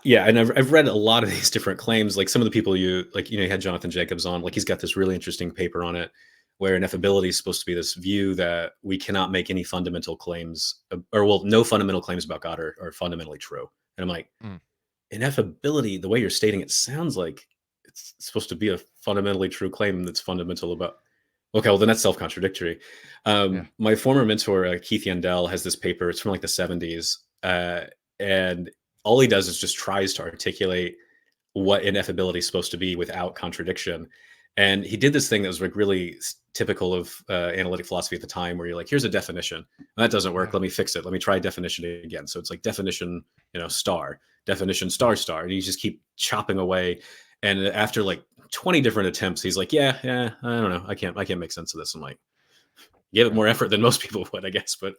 yeah, and I've read a lot of these different claims. Like some of the people you had Jonathan Jacobs on, like he's got this really interesting paper on it where ineffability is supposed to be this view that we cannot make any fundamental claims, or well, no fundamental claims about God are fundamentally true. And I'm like, Mm. ineffability, the way you're stating it sounds like it's supposed to be a fundamentally true claim that's fundamental about. Okay, well then that's self-contradictory. Yeah. My former mentor Keith Yandel has this paper. It's from like the 70s, and all he does is just tries to articulate what ineffability is supposed to be without contradiction. And he did this thing that was like really typical of analytic philosophy at the time, where you're like, here's a definition. That doesn't work. Yeah. Let me fix it. Let me try definition again. So it's like definition, star, definition, star, star. And you just keep chopping away. And after like 20 different attempts, he's like, yeah, I don't know. I can't make sense of this. I'm like, give it Yeah. more effort than most people would, I guess. But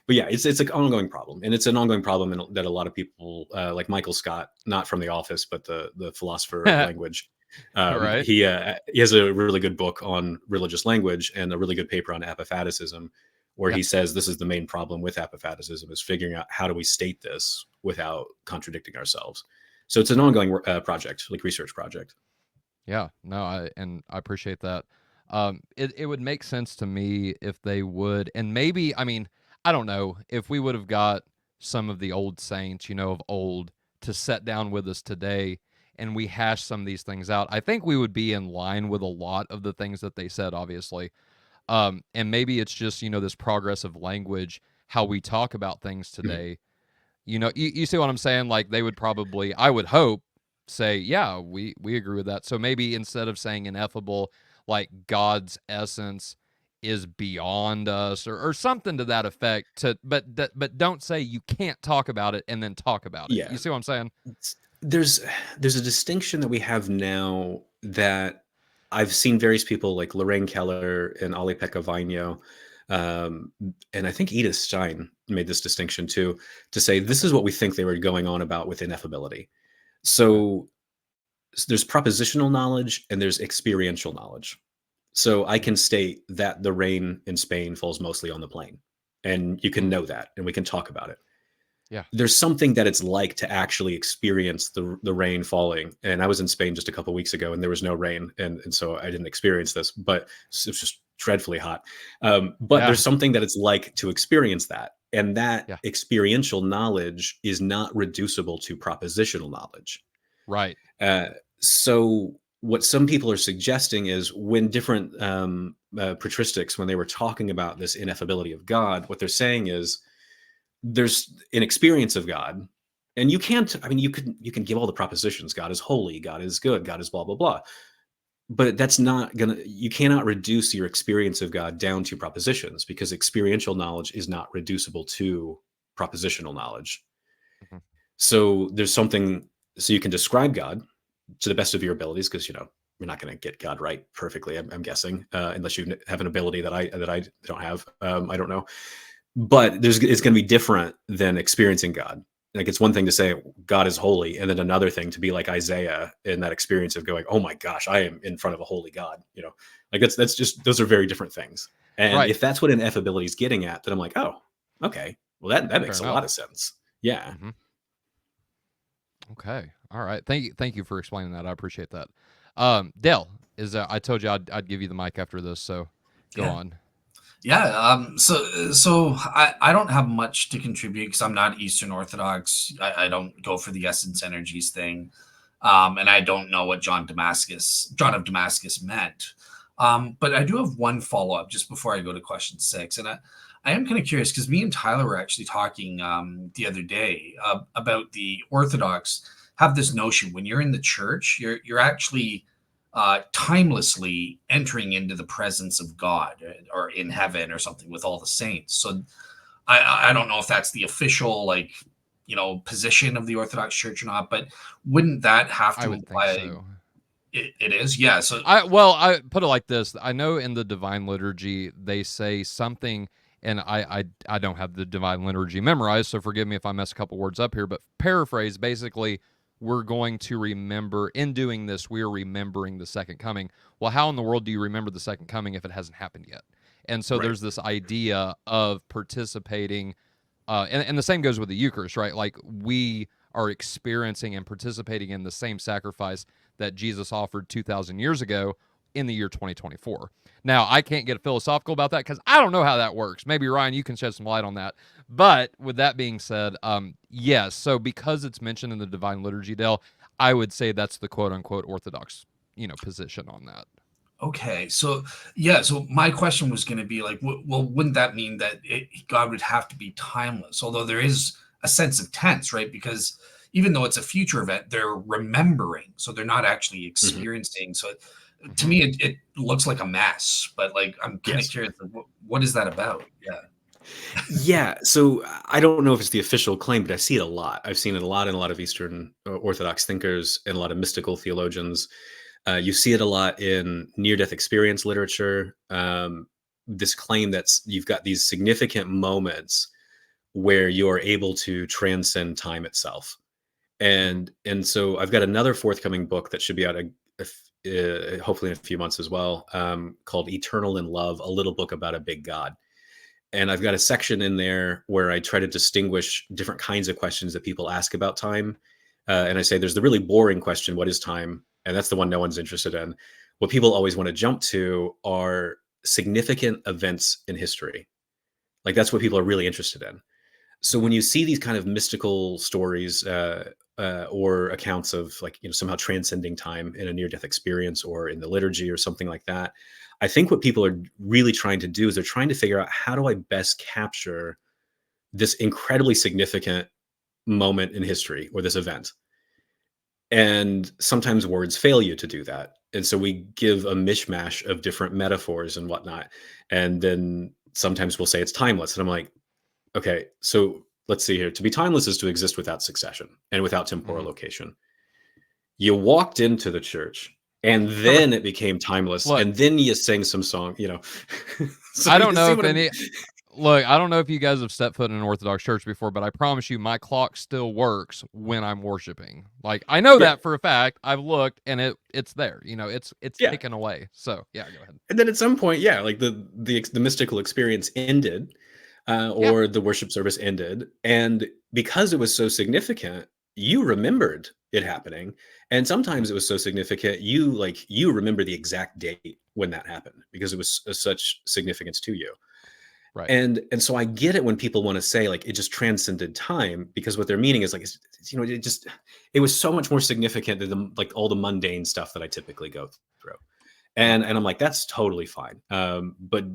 yeah, it's an ongoing problem, and it's an ongoing problem that a lot of people, like Michael Scott, not from The Office, but the philosopher of language, Right. he has a really good book on religious language and a really good paper on apophaticism, where Yeah. he says this is the main problem with apophaticism is figuring out how do we state this without contradicting ourselves. So it's an ongoing project, like research project. Yeah, no, I appreciate that. It would make sense to me if they would, and maybe I mean I don't know if we would have got some of the old saints, of old, to sit down with us today, and we hash some of these things out. I think we would be in line with a lot of the things that they said, obviously. And maybe it's just this progressive language, how we talk about things Mhm. today. You see what I'm saying? Like they would probably, I would hope, say, yeah, we agree with that. So maybe instead of saying ineffable, like God's essence is beyond us or something to that effect. But don't say you can't talk about it and then talk about it. Yeah. You see what I'm saying? There's a distinction that we have now that I've seen various people like Lorraine Keller and Ali Pekka Vainio, and I think Edith Stein made this distinction too, to say this Okay. is what we think they were going on about with ineffability. Okay. So there's propositional knowledge and there's experiential knowledge. So I Mhm. can state that the rain in Spain falls mostly on the plain, and you can Mm. know that, and we can talk about it. Yeah. There's something that it's like to actually experience the rain falling. And I was in Spain just a couple weeks ago, and there was no rain, and so I didn't experience this, but it's just dreadfully hot. But Yeah. there's something that it's like to experience that, and that Yeah. experiential knowledge is not reducible to propositional knowledge. Right. Uh, so what some people are suggesting is when different patristics, when they were talking about this ineffability of God, what they're saying is there's an experience of God, and you can't. I mean, you can give all the propositions. God is holy. God is good. God is blah blah blah. But that's not gonna. You cannot reduce your experience of God down to propositions because experiential knowledge is not reducible to propositional knowledge. Mhm. So there's something. So you can describe God to the best of your abilities because you're not going to get God right perfectly. I'm guessing unless you have an ability that I don't have. I don't know, but it's going to be different than experiencing God. Like it's one thing to say God is holy, and then another thing to be like Isaiah in that experience of going, "Oh my gosh, I am in front of a holy God." Like that's just those are very different things. And Right. if that's what ineffability is getting at, then I'm like, oh, okay, well that Fair makes a lot of enough. sense. Yeah, Hmm. Okay. All right. Thank you. Thank you for explaining that. I appreciate that. Dale, is I told you I'd give you the mic after this, so go Yeah. on. Yeah. So I don't have much to contribute because I'm not Eastern Orthodox. I don't go for the essence energies thing. And I don't know what John of Damascus meant. But I do have one follow up just before I go to question 6. And I am kind of curious because me and Tyler were actually talking the other day about the Orthodox have this notion when you're in the church, you're actually timelessly entering into the presence of God or in heaven or something with all the saints. So I don't know if that's the official position of the Orthodox Church or not, but wouldn't that have I to would think imply so. it is? Yeah. So I put it like this. I know in the Divine Liturgy they say something, and I don't have the Divine Liturgy memorized, so forgive me if I mess a couple words up here. But paraphrase, basically, we're going to remember in doing this. We are remembering the second coming. Well, how in the world do you remember the second coming if it hasn't happened yet? And so right. there's this idea of participating, and the same goes with the Eucharist, right? Like we are experiencing and participating in the same sacrifice that Jesus offered 2,000 years ago in the year 2024. Now, I can't get philosophical about that because I don't know how that works. Maybe, Ryan, you can shed some light on that. But with that being said, yes, so because it's mentioned in the Divine Liturgy, Dale, I would say that's the quote unquote Orthodox, position on that. okay, so yeah, so my question was going to be like, well, wouldn't that mean that God would have to be timeless? Although there is a sense of tense, right? Because even though it's a future event, they're remembering, so they're not actually Mhm. experiencing. So to Mm-hmm. me, it looks like a mess. But like, I'm kind of Yes. curious, like, what is that about? Yeah. Yeah, so I don't know if it's the official claim, but I see it a lot. I've seen it a lot in a lot of Eastern Orthodox thinkers and a lot of mystical theologians. You see it a lot in near-death experience literature. This claim that you've got these significant moments where you're able to transcend time itself. Mm-hmm. And so I've got another forthcoming book that should be out hopefully in a few months as well, called Eternal in Love, a little book about a big God. And I've got a section in there where I try to distinguish different kinds of questions that people ask about time. And I say there's the really boring question, what is time? And that's the one no one's interested in. What people always want to jump to are significant events in history. Like that's what people are really interested in. So Mm-hmm. when you see these kind of mystical stories or accounts of like somehow transcending time in a near-death experience or in the liturgy or something like that, I think what people are really trying to do is they're trying to figure out how do I best capture this incredibly significant moment in history or this event. And sometimes words fail you to do that. And so we give a mishmash of different metaphors and whatnot. And then sometimes we'll say it's timeless. And I'm like, okay, so let's see here. To be timeless is to exist without succession and without temporal Mm-hmm. location. You walked into the church. and then it became timeless, Look, and then you sing some song, you know. So I don't you know see if what I'm- any. Look, I don't know if you guys have stepped foot in an Orthodox church before, but I promise you, my clock still works when I'm worshiping. Like, I know Yeah. that for a fact. I've looked, and it's there. You know, it's Yeah. ticking away. So yeah, go ahead. And then at some point, yeah, like the mystical experience ended, Yeah, or the worship service ended, and because it was so significant, you remembered it happening, and sometimes it was so significant, you remember the exact date when that happened because it was such significance to you. right. And so I get it when people want to say like it just transcended time, because what they're meaning is like you know, it was so much more significant than like all the mundane stuff that I typically go through. Yeah. And I'm like, that's totally fine. But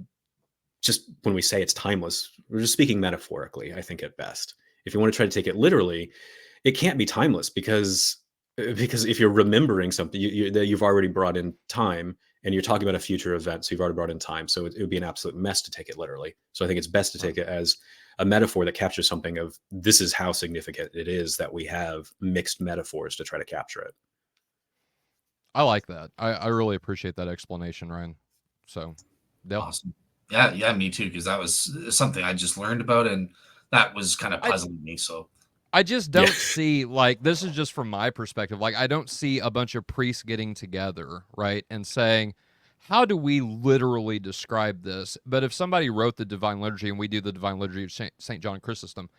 just when we say it's timeless, we're just speaking metaphorically, I think, at best. If you want to try to take it literally, it can't be timeless because if you're remembering something that you've already brought in time, and you're talking about a future event, so you've already brought in time, so it would be an absolute mess to take it literally. So I think it's best to Right. take it as a metaphor that captures something of this is how significant it is that we have mixed metaphors to try to capture it. I like that. I really appreciate that explanation, Ryan. So, Dale. Awesome. Yeah, yeah, me too, because that was something I just learned about, and that was kind of I puzzling me. So I just Yeah. don't see, like, this is just from my perspective. Like, I don't see a bunch of priests getting together, right, and saying, how do we literally describe this? But if somebody wrote the Divine Liturgy and we do the Divine Liturgy of St. John Chrysostom,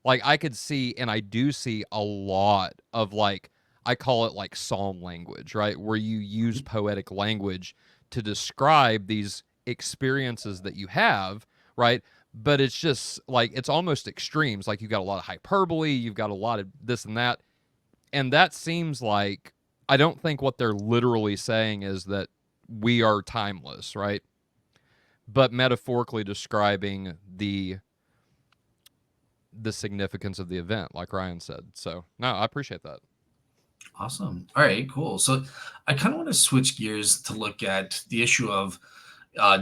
like, I could see, and I do see a lot of, like, I call it like psalm language, right, where you use poetic language to describe these experiences that you have, right? But it's just like it's almost extremes. Like you've got a lot of hyperbole, you've got a lot of this and that. And that seems like I don't think what they're literally saying is that we are timeless, right? But metaphorically describing the significance of the event, like Ryan said. So no, I appreciate that. awesome. All right, cool. So I kind of want to switch gears to look at the issue of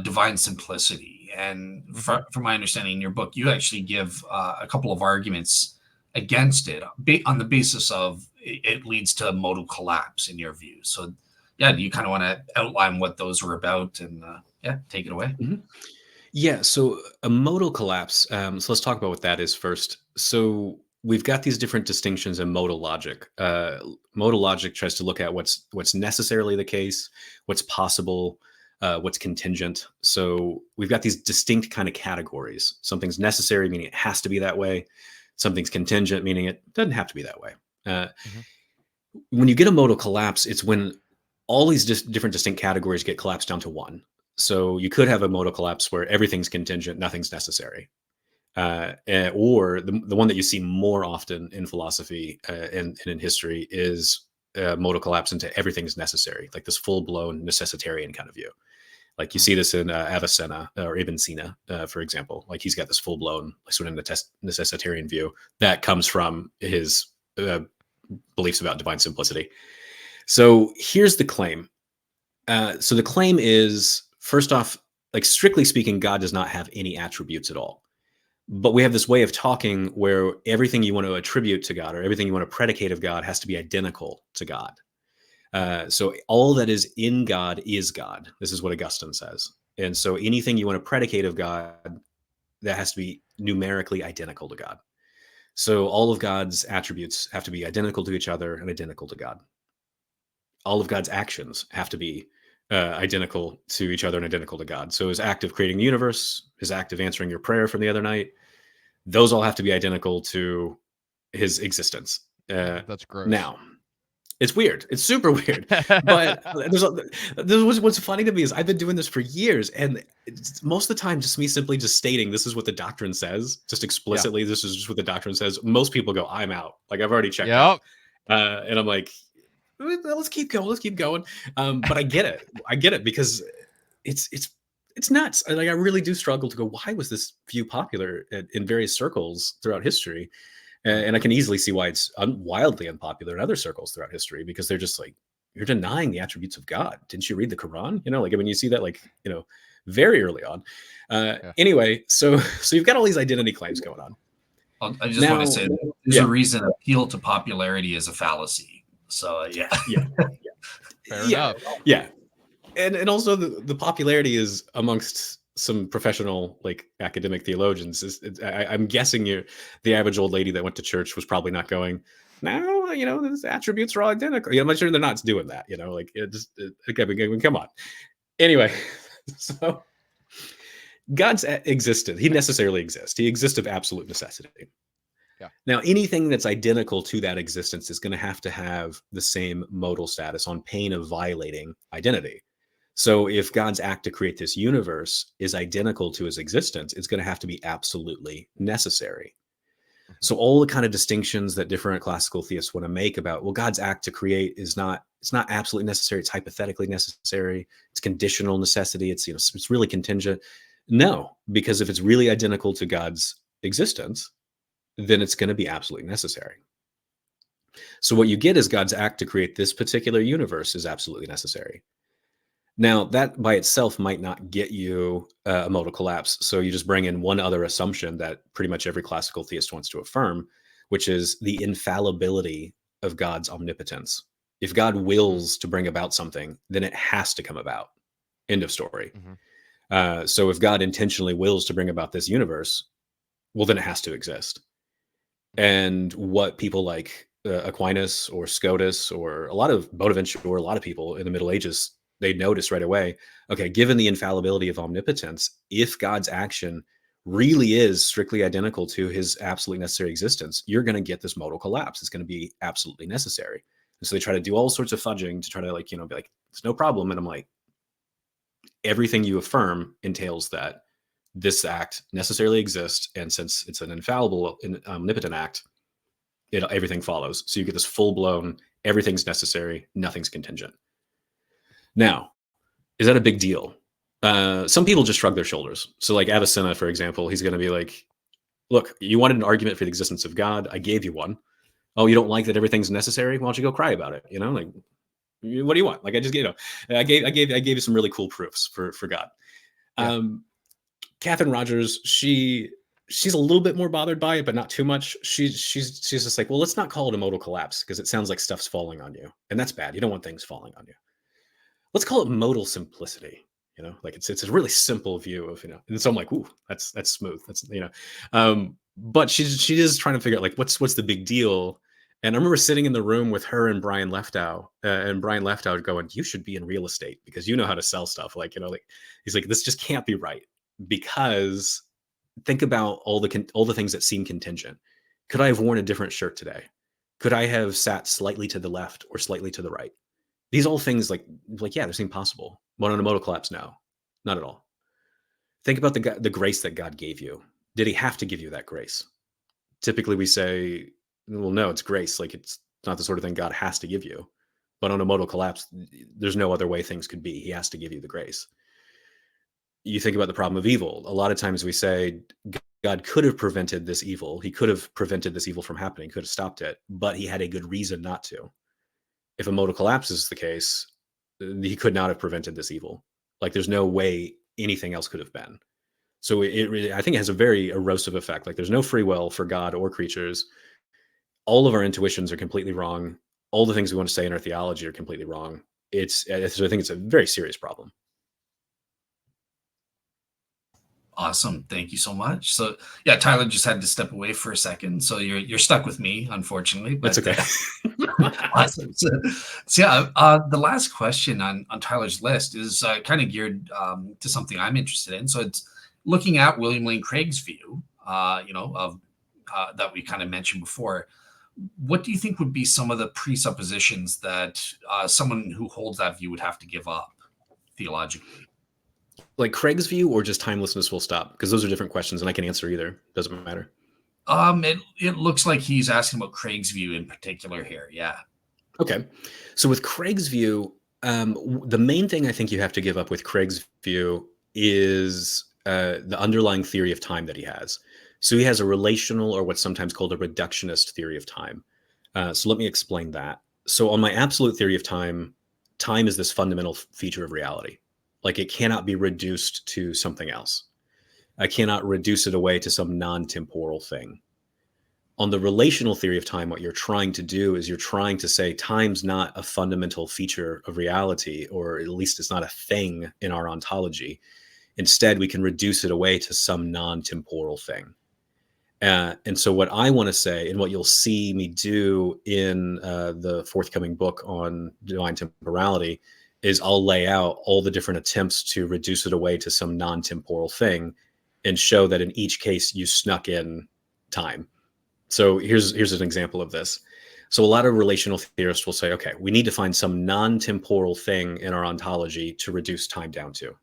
divine simplicity. And from my understanding, in your book, you actually give a couple of arguments against it on the basis of it leads to modal collapse in your view. So, yeah, do you kind of want to outline what those were about and yeah, take it away? Mhm. Yeah, so a modal collapse. So let's talk about what that is first. So we've got these different distinctions in modal logic. Modal logic tries to look at what's necessarily the case, what's possible, what's contingent. So we've got these distinct kind of categories. Something's necessary, meaning it has to be that way. Something's contingent, meaning it doesn't have to be that way. Mhm. When you get a modal collapse, it's when all these different distinct categories get collapsed down to one. So you could have a modal collapse where everything's contingent, nothing's necessary. Or the one that you see more often in philosophy and in history is modal collapse into everything's necessary, like this full-blown necessitarian kind of view. Like you see this in Avicenna or Ibn Sina, for example. Like he's got this full-blown sort of necessitarian view that comes from his beliefs about divine simplicity. So here's the claim. So the claim is, first off, like strictly speaking, God does not have any attributes at all. But we have this way of talking where everything you want to attribute to God or everything you want to predicate of God has to be identical to God. So all that is in God is God. This is what Augustine says. And so anything you want to predicate of God, that has to be numerically identical to God. So all of God's attributes have to be identical to each other and identical to God. All of God's actions have to be identical to each other and identical to God. So his act of creating the universe, his act of answering your prayer from the other night, those all have to be identical to his existence. That's gross. Now, it's weird. It's super weird. But what's funny to me is I've been doing this for years, and most of the time, just me simply just stating this is what the doctrine says, just explicitly. This is just what the doctrine says. Most people go, "I'm out." Like I've already checked out, and I'm like, let's keep going. Let's keep going. But I get it. I get it because it's nuts. Like I really do struggle to go, why was this view popular in various circles throughout history? And I can easily see why it's wildly unpopular in other circles throughout history, because they're just like, you're denying the attributes of God. Didn't you read the Quran? You know, like I mean, you see that like, you know, very early on. Anyway, so you've got all these identity claims going on. I just want to say there's a reason appeal to popularity is a fallacy. So yeah. Fair enough. Yeah. And also the popularity is amongst some professional like academic theologians. I'm guessing the average old lady that went to church was probably not going, no, these attributes are all identical. I'm not sure they're not doing that. Like come on. Anyway, so God's existed. He necessarily exists. He exists of absolute necessity. Yeah. Now, anything that's identical to that existence is going to have the same modal status on pain of violating identity. So if God's act to create this universe is identical to his existence, it's going to have to be absolutely necessary. Mhm. So all the kind of distinctions that different classical theists want to make about, well, God's act to create it's not absolutely necessary. It's hypothetically necessary. It's conditional necessity. It's really contingent. No, because if it's really identical to God's existence, then it's going to be absolutely necessary. So what you get is God's act to create this particular universe is absolutely necessary. Now, that by itself might not get you a modal collapse. So you just bring in one other assumption that pretty much every classical theist wants to affirm, which is the infallibility of God's omnipotence. If God wills to bring about something, then it has to come about. End of story. Mhm. So if God intentionally wills to bring about this universe, well, then it has to exist. And what people like Aquinas or Scotus or a lot of Bonaventure or a lot of people in the Middle Ages, they notice right away, okay, given the infallibility of omnipotence, if God's action really is strictly identical to his absolutely necessary existence, you're going to get this modal collapse. It's going to be absolutely necessary. And so they try to do all sorts of fudging to try to be like, it's no problem. And I'm like, everything you affirm entails that this act necessarily exists. And since it's an infallible, omnipotent act, everything follows. So you get this full-blown, everything's necessary, nothing's contingent. Now, is that a big deal? Some people just shrug their shoulders. So like Avicenna, for example, he's going to be like, look, you wanted an argument for the existence of God. I gave you one. Oh, you don't like that everything's necessary? Why don't you go cry about it? Like, what do you want? Like, I just, I gave you some really cool proofs for God. Yeah. Catherine Rogers, she's a little bit more bothered by it, but not too much. She's just like, well, let's not call it a modal collapse because it sounds like stuff's falling on you, and that's bad. You don't want things falling on you. Let's call it modal simplicity. Like it's a really simple view of and so I'm like, ooh, that's smooth. That's but she is trying to figure out like what's the big deal. And I remember sitting in the room with her and Brian Leftow, and Brian Leftow going, you should be in real estate because you know how to sell stuff. Like like he's like, this just can't be right. Because think about all the things that seem contingent. Could I have worn a different shirt today? Could I have sat slightly to the left or slightly to the right? These all things like yeah, they seem possible. But on a modal collapse, no, not at all. Think about the grace that God gave you. Did he have to give you that grace? Typically we say, well, no, it's grace. Like it's not the sort of thing God has to give you. But on a modal collapse, there's no other way things could be. He has to give you the grace. You think about the problem of evil. A lot of times we say God could have prevented this evil. He could have prevented this evil from happening, could have stopped it, but he had a good reason not to. If a modal collapse is the case, he could not have prevented this evil. Like there's no way anything else could have been. So it really, I think it has a very erosive effect. Like there's no free will for God or creatures. All of our intuitions are completely wrong. All the things we want to say in our theology are completely wrong. I think it's a very serious problem. Awesome. Thank you so much. So yeah, Tyler just had to step away for a second. So you're stuck with me, unfortunately. But, That's okay. Awesome. So yeah, the last question on Tyler's list is kind of geared to something I'm interested in. So it's looking at William Lane Craig's view, of that we kind of mentioned before. What do you think would be some of the presuppositions that someone who holds that view would have to give up theologically? Like Craig's view or just timelessness will stop? Because those are different questions and I can answer either. Doesn't matter. It looks like he's asking about Craig's view in particular here. Yeah. Okay. So with Craig's view, the main thing I think you have to give up with Craig's view is the underlying theory of time that he has. So he has a relational or what's sometimes called a reductionist theory of time. So let me explain that. So on my absolute theory of time, time is this fundamental feature of reality. Like it cannot be reduced to something else. I cannot reduce it away to some non-temporal thing. On the relational theory of time, what you're trying to do is you're trying to say time's not a fundamental feature of reality, or at least it's not a thing in our ontology. Instead, we can reduce it away to some non-temporal thing. And so what I want to say, and what you'll see me do in the forthcoming book on divine temporality, is I'll lay out all the different attempts to reduce it away to some non-temporal thing and show that in each case you snuck in time. So here's an example of this. So a lot of relational theorists will say, okay, we need to find some non-temporal thing in our ontology to reduce time down to.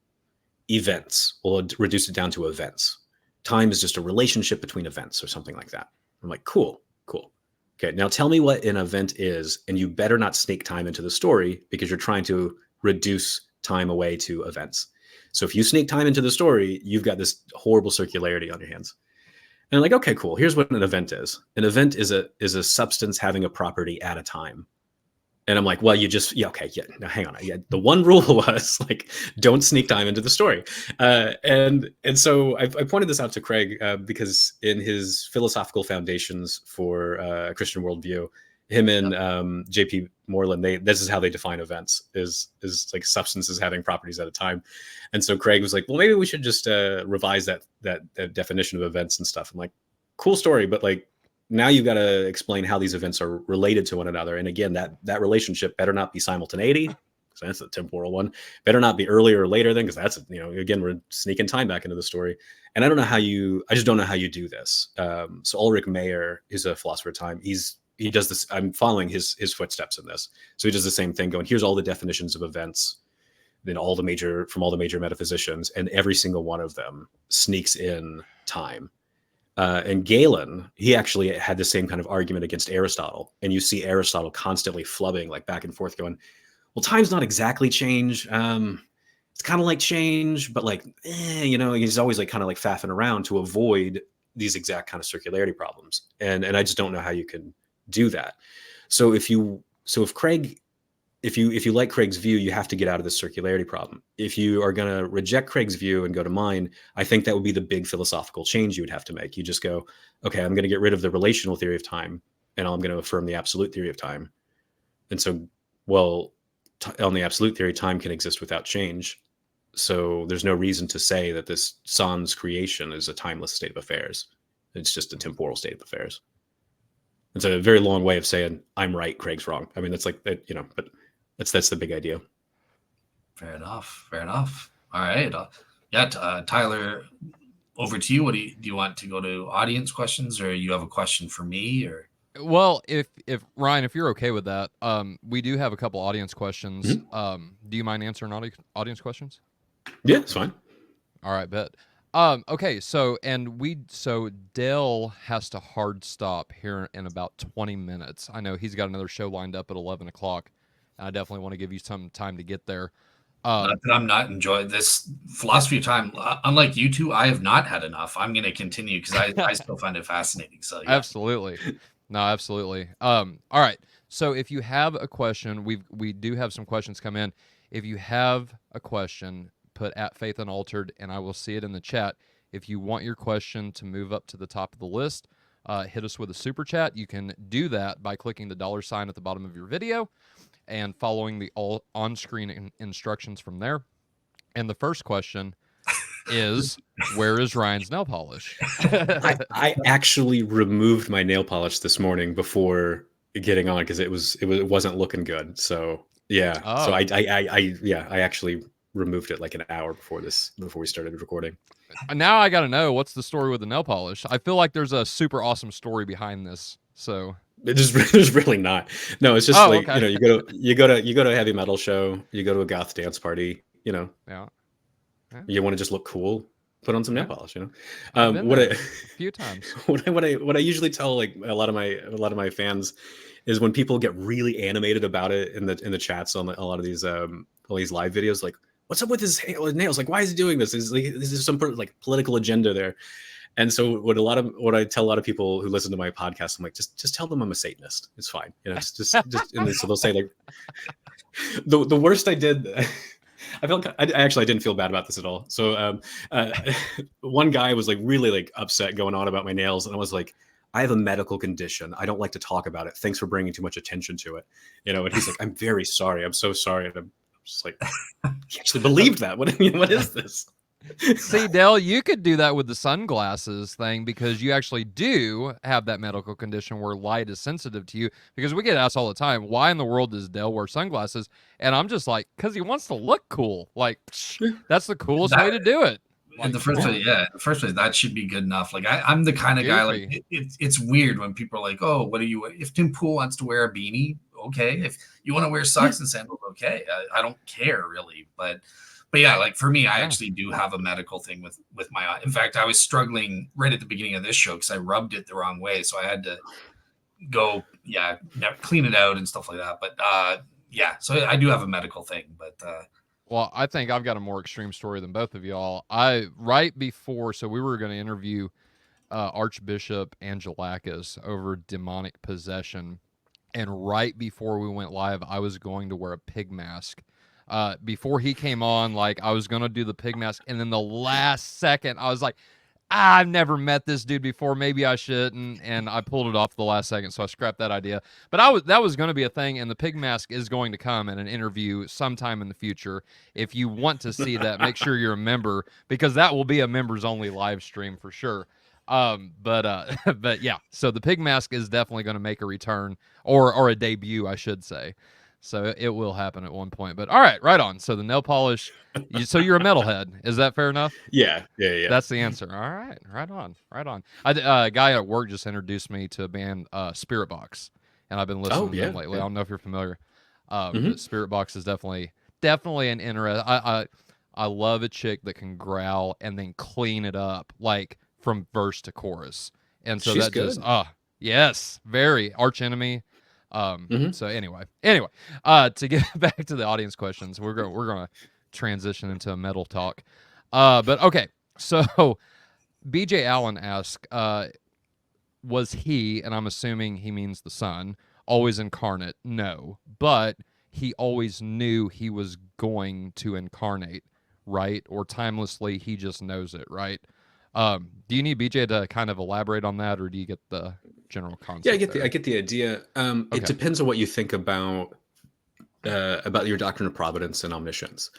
Events. We'll reduce it down to events. Time is just a relationship between events or something like that. I'm like, cool. Okay, now tell me what an event is, and you better not sneak time into the story because you're trying to reduce time away to events. So if you sneak time into the story, you've got this horrible circularity on your hands. And I'm like, okay, cool. Here's what an event is. An event is a substance having a property at a time. And I'm like, well, now hang on. Yeah, the one rule was like, don't sneak time into the story. And so I pointed this out to Craig because in his philosophical foundations for a Christian worldview, him and JP Moreland, this is how they define events is like substances having properties at a time. And so Craig was like, well, maybe we should just revise that definition of events and stuff. I'm like, cool story, but like, now you've got to explain how these events are related to one another. And again, that relationship better not be simultaneity, because that's the temporal one. Better not be earlier or later then, because that's, again, we're sneaking time back into the story. And I just don't know how you do this. So Ulrich Mayer is a philosopher of time. He does this. I'm following his footsteps in this. So he does the same thing, going, here's all the definitions of events, then from all the major metaphysicians, and every single one of them sneaks in time. And Galen, he actually had the same kind of argument against Aristotle. And you see Aristotle constantly flubbing like back and forth going, well, time's not exactly change. It's kind of like change, but like, he's always like kind of like faffing around to avoid these exact kind of circularity problems. And I just don't know how you can do that. So if you like Craig's view, you have to get out of the circularity problem. If you are going to reject Craig's view and go to mine, I think that would be the big philosophical change you would have to make. You just go, okay, I'm going to get rid of the relational theory of time, and I'm going to affirm the absolute theory of time. And so, on the absolute theory, time can exist without change. So there's no reason to say that this sans creation is a timeless state of affairs. It's just a temporal state of affairs. It's a very long way of saying I'm right, Craig's wrong. I mean, that's like that, but that's the big idea. Fair enough. All right. Tyler, over to you. What do you want to go to audience questions, or you have a question for me, or? Well, if Ryan, if you're okay with that, we do have a couple audience questions. Mm-hmm. Do you mind answering audience questions? Yeah, it's fine. All right, bet. Okay, so Dale has to hard stop here in about 20 minutes. I know he's got another show lined up at 11 o'clock. And I definitely want to give you some time to get there. I'm not enjoying this philosophy of time. Unlike you two, I have not had enough. I'm going to continue because I still find it fascinating. So yeah. Absolutely. No, absolutely. All right. So if you have a question, we do have some questions come in. If you have a question, put @Faith Unaltered, and I will see it in the chat. If you want your question to move up to the top of the list, hit us with a super chat. You can do that by clicking the $ at the bottom of your video and following the all on-screen instructions from there. And the first question is, where is Ryan's nail polish? I actually removed my nail polish this morning before getting on because it wasn't looking good. So yeah. Oh. So I actually removed it like an hour before we started recording. Now I got to know, what's the story with the nail polish? I feel like there's a super awesome story behind this. So there's really not. No, it's just okay. you go to a heavy metal show, you go to a goth dance party, Yeah. You want to just look cool, put on some nail polish, I've been there a few times. What I usually tell like a lot of my fans is when people get really animated about it in the chats on a lot of these live videos, like, what's up with his nails? Like, why is he doing this? Is there some like political agenda there? And so what I tell a lot of people who listen to my podcast, I'm like, just tell them I'm a Satanist. It's fine. Just and so they'll say like, the worst I did, I didn't feel bad about this at all. So one guy was like really like upset going on about my nails. And I was like, I have a medical condition. I don't like to talk about it. Thanks for bringing too much attention to it. And he's like, I'm very sorry. I'm so sorry. And I'm just like, he actually believed that. What is this? See, Dale, you could do that with the sunglasses thing because you actually do have that medical condition where light is sensitive to you. Because we get asked all the time, why in the world does Dale wear sunglasses? And I'm just like, because he wants to look cool. Like, that's the coolest way to do it. In the first place, that should be good enough. Like I'm the kind of guy, like it's weird when people are like, oh, what are you? If Tim Pool wants to wear a beanie, okay. If you want to wear socks and sandals, okay. I don't care really, but yeah, like for me, I actually do have a medical thing with my eye. In fact, I was struggling right at the beginning of this show because I rubbed it the wrong way, so I had to go, clean it out and stuff like that. But so I do have a medical thing, but. Well, I think I've got a more extreme story than both of y'all. Right before, so we were going to interview Archbishop Angelakis over demonic possession, and right before we went live, I was going to wear a pig mask. Before he came on, like I was going to do the pig mask, and then the last second, I was like, I've never met this dude before. Maybe I shouldn't. And I pulled it off the last second, so I scrapped that idea. But that was going to be a thing, and the pig mask is going to come in an interview sometime in the future. If you want to see that, make sure you're a member, because that will be a members only live stream for sure. But yeah, so the pig mask is definitely going to make a return, or a debut, I should say. So it will happen at one point. But all right, right on. So the nail polish. So you're a metalhead. Is that fair enough? Yeah. That's the answer. All right, right on. A guy at work just introduced me to a band, Spirit Box, and I've been listening to them lately. I don't know if you're familiar. But Spirit Box is definitely an interest. I love a chick that can growl and then clean it up like from verse to chorus, and so She's that good. just yes, very arch enemy. So anyway, to get back to the audience questions, we're gonna transition into a metal talk. But okay, so BJ Allen asked, was he, and I'm assuming he means the Son, always incarnate? No, but he always knew he was going to incarnate, right? Or timelessly, he just knows it, right? Do you need BJ to kind of elaborate on that, or do you get the general concept? Yeah, I get the idea. It depends on what you think about your doctrine of providence and omniscience.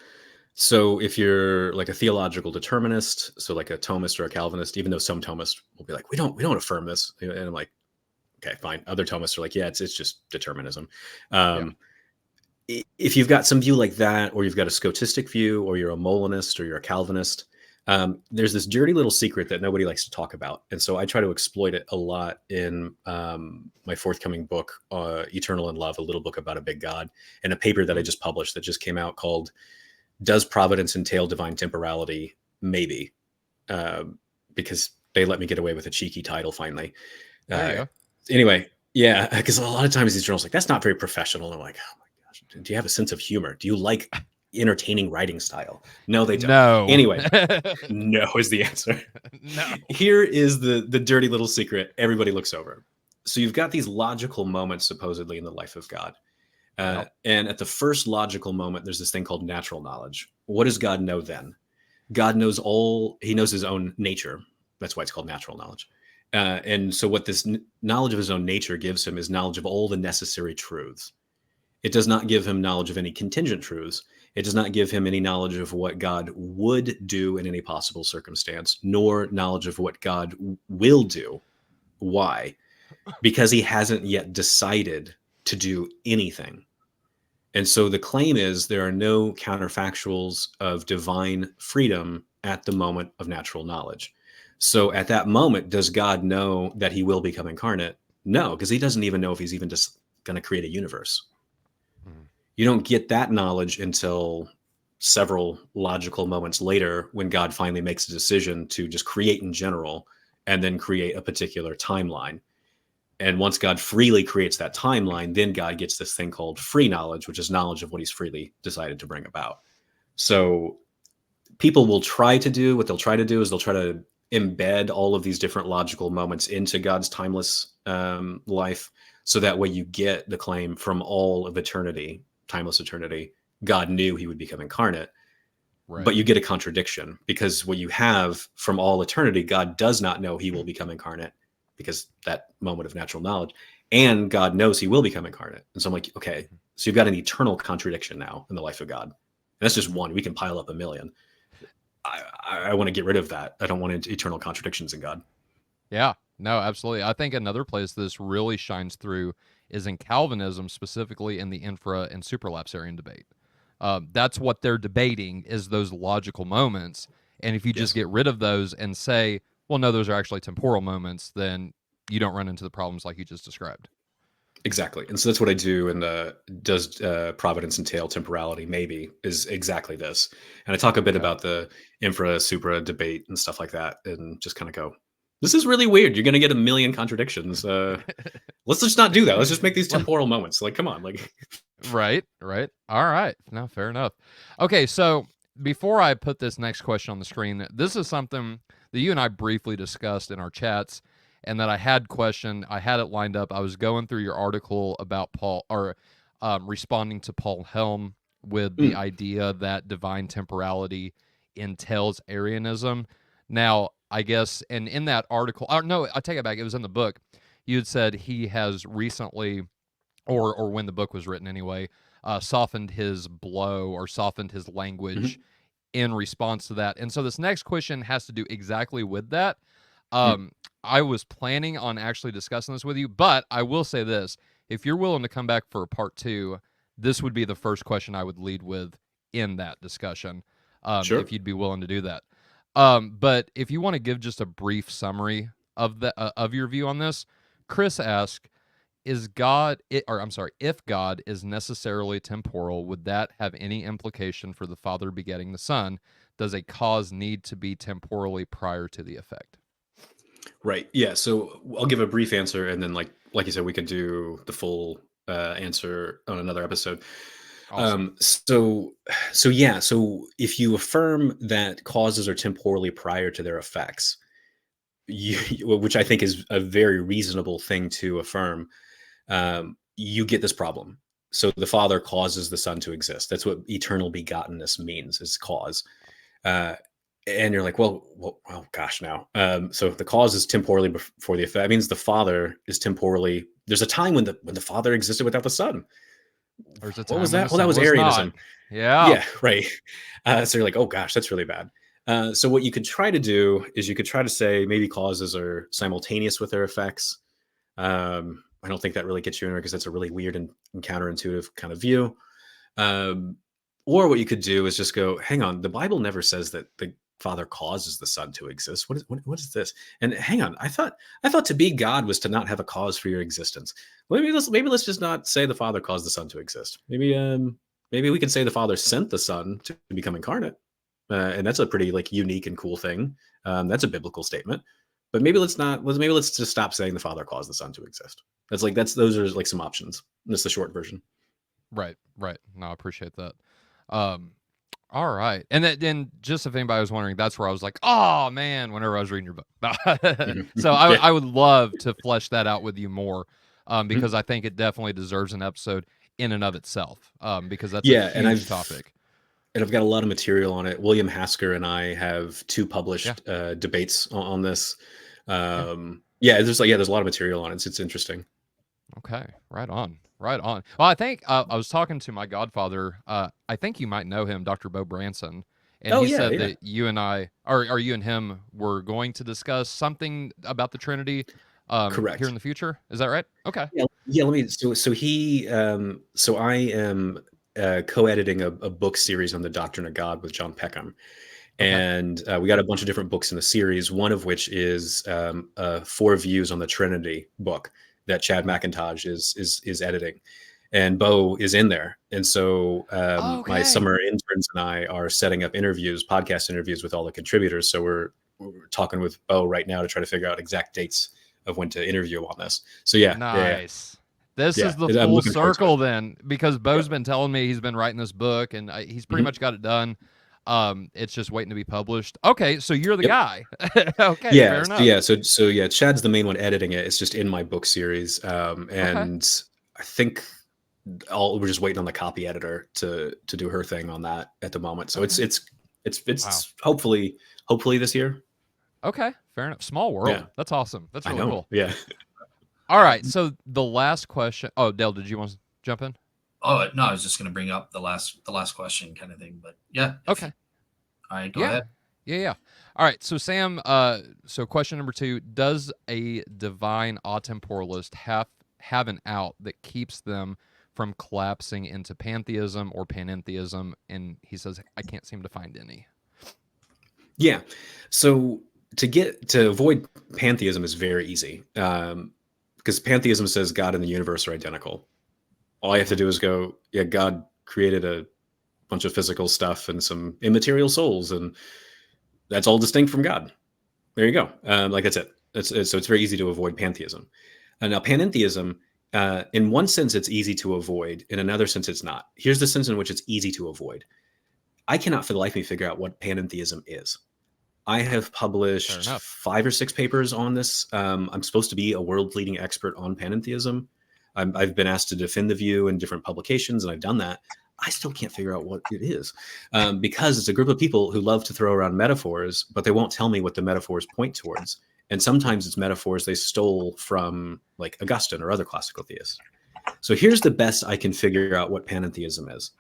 So if you're like a theological determinist, so like a Thomist or a Calvinist, even though some Thomists will be like, we don't affirm this, and I'm like, okay, fine. Other Thomists are like, yeah, it's just determinism. If you've got some view like that, or you've got a Scotistic view, or you're a Molinist, or you're a Calvinist, there's this dirty little secret that nobody likes to talk about. And so I try to exploit it a lot in my forthcoming book, Eternal in Love, a little book about a big God, and a paper that I just published that just came out called Does Providence Entail Divine Temporality? Maybe. Because they let me get away with a cheeky title finally. Anyway, yeah, because a lot of times these journals are like, that's not very professional. And I'm like, oh my gosh, do you have a sense of humor? Do you like entertaining writing style? No, they don't. No. Anyway, no is the answer. No. Here is the dirty little secret everybody looks over. So you've got these logical moments supposedly in the life of God. And at the first logical moment, there's this thing called natural knowledge. What does God know then? God knows he knows his own nature. That's why it's called natural knowledge. And so what this knowledge of his own nature gives him is knowledge of all the necessary truths. It does not give him knowledge of any contingent truths. It does not give him any knowledge of what God would do in any possible circumstance, nor knowledge of what God will do. Why? Because he hasn't yet decided to do anything. And so the claim is there are no counterfactuals of divine freedom at the moment of natural knowledge. So at that moment, does God know that he will become incarnate? No, because he doesn't even know if he's even just going to create a universe. You don't get that knowledge until several logical moments later, when God finally makes a decision to just create in general and then create a particular timeline. And once God freely creates that timeline, then God gets this thing called free knowledge, which is knowledge of what he's freely decided to bring about. So people will try to do what they'll try to do is they'll try to embed all of these different logical moments into God's timeless life. So that way you get the claim from all of eternity, timeless eternity, God knew he would become incarnate. Right. But you get a contradiction, because what you have from all eternity, God does not know he will become incarnate, because that moment of natural knowledge, and God knows he will become incarnate. And so I'm like, okay, so you've got an eternal contradiction now in the life of God. And that's just one. We can pile up a million. I want to get rid of that. I don't want eternal contradictions in God. Yeah, no, absolutely. I think another place this really shines through is in Calvinism, specifically in the infra and supralapsarian debate. That's what they're debating, is those logical moments. And if you just get rid of those and say, well, no, those are actually temporal moments, then you don't run into the problems like you just described. Exactly. And so that's what I do. And does providence entail temporality? Maybe is exactly this. And I talk a bit about the infra supra debate and stuff like that, and just kind of go, this is really weird. You're going to get a million contradictions. Let's just not do that. Let's just make these temporal moments. Like, come on. Like, Right. All right. No, fair enough. Okay, so before I put this next question on the screen, this is something that you and I briefly discussed in our chats, and that I had it lined up. I was going through your article about Paul, or responding to Paul Helm with the idea that divine temporality entails Arianism. Now, I guess, and in that article, no, I take it back. It was in the book. You had said he has recently, or when the book was written anyway, softened his blow or softened his language in response to that. And so this next question has to do exactly with that. I was planning on actually discussing this with you, but I will say this. If you're willing to come back for a part 2, this would be the first question I would lead with in that discussion, sure. if you'd be willing to do that. But if you want to give just a brief summary of of your view on this, Chris asked, if God is necessarily temporal, would that have any implication for the Father begetting the Son? Does a cause need to be temporally prior to the effect? Right. Yeah. So I'll give a brief answer, and then, like you said, we could do the full answer on another episode. Awesome. So yeah. So if you affirm that causes are temporally prior to their effects, which I think is a very reasonable thing to affirm, you get this problem. So the Father causes the Son to exist. That's what eternal begottenness means, is cause. And you're like, well, gosh, now. So the cause is temporally before the effect. That means the Father is temporally. There's a time when the Father existed without the Son. There's a time What was when that? the Well, that Son was was Arianism. not. Yeah. Yeah, right. So you're like, oh gosh, that's really bad. So what you could try to do is you could try to say maybe causes are simultaneous with their effects. I don't think that really gets you anywhere, because that's a really weird and counterintuitive kind of view. Or what you could do is just go, hang on, the Bible never says that the Father causes the Son to exist. What is this? And hang on, I thought to be God was to not have a cause for your existence. Well, maybe let's just not say the Father caused the Son to exist. Maybe we can say the Father sent the Son to become incarnate, and that's a pretty unique and cool thing. That's a biblical statement. But maybe let's not. Maybe let's just stop saying the Father caused the Son to exist. Those are some options. That's the short version. Right. No, I appreciate that. All right. And then, just if anybody was wondering, that's where I was like, oh man, whenever I was reading your book. So I would love to flesh that out with you more, because I think it definitely deserves an episode in and of itself, because that's a huge topic. And I've got a lot of material on it. William Hasker and I have 2 published debates on this. There's a lot of material on it. It's interesting. Okay, right on. Well, I think I was talking to my godfather. I think you might know him, Dr. Bo Branson, and he said that you and I, or you and him, were going to discuss something about the Trinity, correct, here in the future. Is that right? Okay. Yeah. Let me. So I am co-editing a book series on the doctrine of God with John Peckham. And we got a bunch of different books in the series, one of which is 4 Views on the Trinity book that Chad McIntosh is editing, and Bo is in there. And so my summer interns and I are setting up podcast interviews with all the contributors. So we're talking with Bo right now to try to figure out exact dates of when to interview on this. So nice. This is the full circle then, because Bo's been telling me he's been writing this book, and he's pretty much got it done. It's just waiting to be published. Okay, so you're the guy. Okay, fair enough. So Chad's the main one editing it. It's just in my book series, and I think we're just waiting on the copy editor to do her thing on that at the moment. So it's hopefully this year. Okay, fair enough. Small Yeah, world. That's awesome. That's I really know. cool. Yeah. All right, so the last question. Oh, Dale, did you want to jump in? Oh no, I was just going to bring up the last question kind of thing, but yeah, if you, Okay. all right, go Yeah. ahead. Yeah. All right. So Sam, so question number 2, does a divine atemporalist have an out that keeps them from collapsing into pantheism or panentheism? And he says, I can't seem to find any. Yeah. So to avoid pantheism is very easy, because pantheism says God and the universe are identical. All you have to do is go, yeah, God created a bunch of physical stuff and some immaterial souls, and that's all distinct from God. There you go. Like that's it. So it's very easy to avoid pantheism. And now panentheism, in one sense, it's easy to avoid. In another sense, it's not. Here's the sense in which it's easy to avoid. I cannot for the life of me figure out what panentheism is. I have Fair published enough. 5 or 6 papers on this. I'm supposed to be a world-leading expert on panentheism. I've been asked to defend the view in different publications, and I've done that. I still can't figure out what it is, because it's a group of people who love to throw around metaphors, but they won't tell me what the metaphors point towards. And sometimes it's metaphors they stole from like Augustine or other classical theists. So here's the best I can figure out what panentheism is.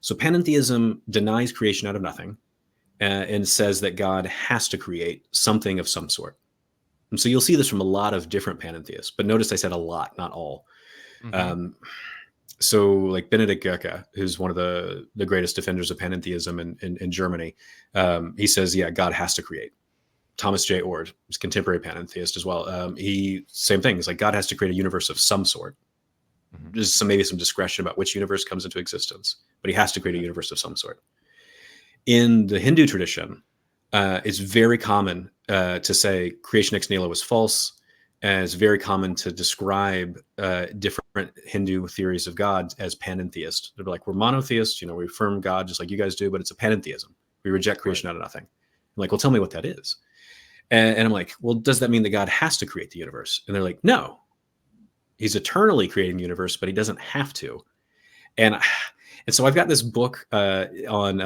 So panentheism denies creation out of nothing, and says that God has to create something of some sort. And so you'll see this from a lot of different panentheists, but notice I said a lot, not all. Mm-hmm. So like Benedict Goeke, who's one of the greatest defenders of panentheism in Germany, he says, yeah, God has to create. Thomas J. Ord, who's a contemporary panentheist as well, he same thing. It's like God has to create a universe of some sort. Mm-hmm. There's maybe some discretion about which universe comes into existence, but he has to create a universe of some sort. In the Hindu tradition, it's very common to say creation ex nihilo was false, and it's very common to describe different Hindu theories of God as panentheist. They're like, we're monotheists, we affirm God just like you guys do, but it's a panentheism. We reject creation out of nothing. I'm like, well, tell me what that is. And I'm like, well, does that mean that God has to create the universe? And they're like, no, he's eternally creating the universe, but he doesn't have to. And so I've got this book on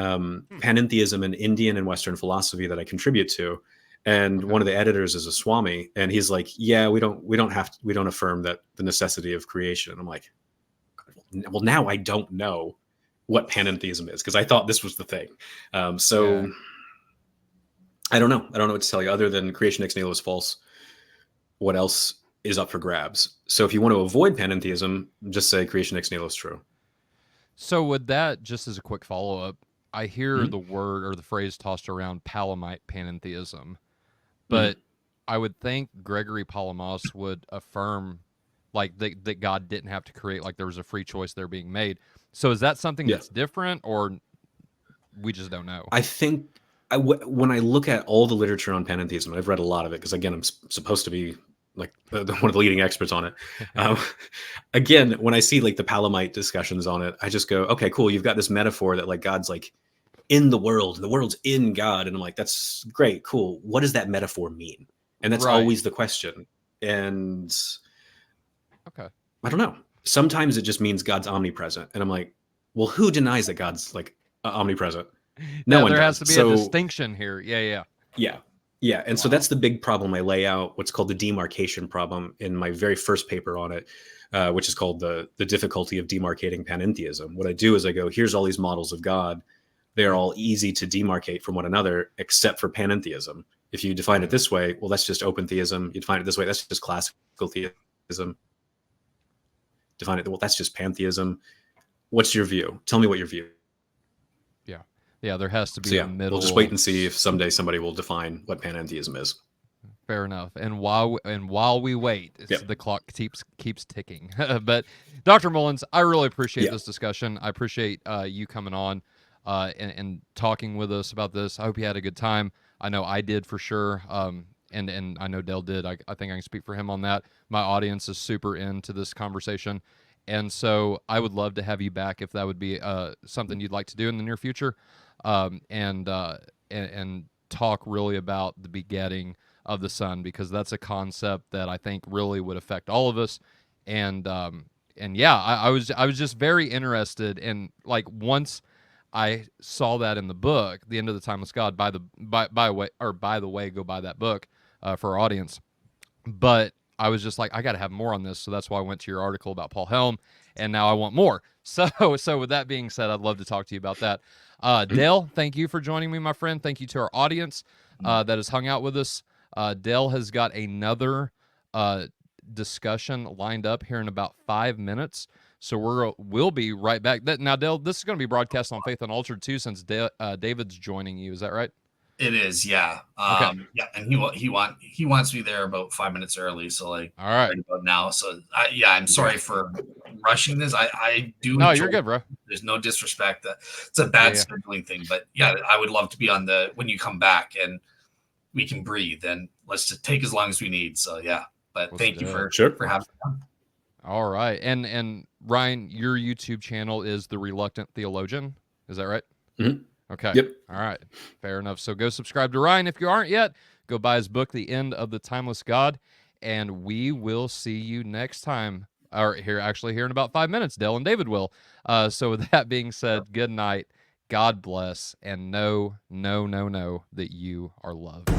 panentheism in Indian and Western philosophy that I contribute to, and one of the editors is a Swami, and he's like, "Yeah, we don't affirm that the necessity of creation." And I'm like, "Well, now I don't know what panentheism is because I thought this was the thing." So Yeah. I don't know. I don't know what to tell you other than creation ex nihilo is false. What else is up for grabs? So if you want to avoid panentheism, just say creation ex nihilo is true. So would that, just as a quick follow-up, I hear Mm-hmm. the word or the phrase tossed around, Palamite panentheism, Mm-hmm. but I would think Gregory Palamas would affirm like that God didn't have to create, like there was a free choice there being made. So is that something Yeah. that's different, or we just don't know? I think when I look at all the literature on panentheism, I've read a lot of it because again, I'm supposed to be like one of the leading experts on it. Again, when I see like the Palamite discussions on it, I just go, okay, cool. You've got this metaphor that like God's like in the world and the world's in God. And I'm like, that's great. Cool. What does that metaphor mean? And that's Right. always the question. And Okay. I don't know. Sometimes it just means God's omnipresent. And I'm like, well, who denies that God's like omnipresent? No Yeah, one there has does. to be a So distinction here. Yeah. yeah. And so Wow. that's the big problem I lay out, what's called the demarcation problem in my very first paper on it, which is called the difficulty of demarcating panentheism. What I do is I go, here's all these models of God. They're all easy to demarcate from one another, except for panentheism. If you define it this way, well, that's just open theism. You define it this way, that's just classical theism. Define it, well, that's just pantheism. What's your view? Tell me what your view. Yeah, there has to be So a yeah, middle. we'll just wait and see if someday somebody will define what panentheism is. Fair enough. And while we wait, the clock keeps ticking. But Dr. Mullins, I really appreciate this discussion. I appreciate you coming on and talking with us about this. I hope you had a good time. I know I did for sure. And I know Dale did. I think I can speak for him on that. My audience is super into this conversation. And so I would love to have you back if that would be something you'd like to do in the near future, and talk really about the begetting of the Son, because that's a concept that I think really would affect all of us. And yeah, I was just very interested in, like, once I saw that in the book, The End of the Timeless God. By the way, go buy that book for our audience. But I was just like, I got to have more on this, so that's why I went to your article about Paul Helm, and now I want more. So with that being said, I'd love to talk to you about that. Dale, thank you for joining me, my friend. Thank you to our audience that has hung out with us. Dale has got another discussion lined up here in about 5 minutes. So we'll be right back. Now, Dale, this is going to be broadcast on Faith Unaltered too, since David's joining you. Is that right? It is, yeah. Okay. Yeah, and he wants me there about 5 minutes early, so like All right. right about now. So I'm sorry for rushing this. I do. No, enjoy you're good, bro. There's no disrespect. It's a bad Yeah. scheduling thing, but yeah, I would love to be on when you come back and we can breathe, and let's just take as long as we need. So yeah, but Let's thank you do for Sure. having me on. All right. And Ryan, your YouTube channel is The Reluctant Theologian. Is that right? Mhm. Okay. Yep. All right. Fair enough. So go subscribe to Ryan if you aren't yet. Go buy his book, The End of the Timeless God. And we will see you next time. Or here in about 5 minutes. Dale and David will. So with that being said, good night. God bless. And know that you are loved.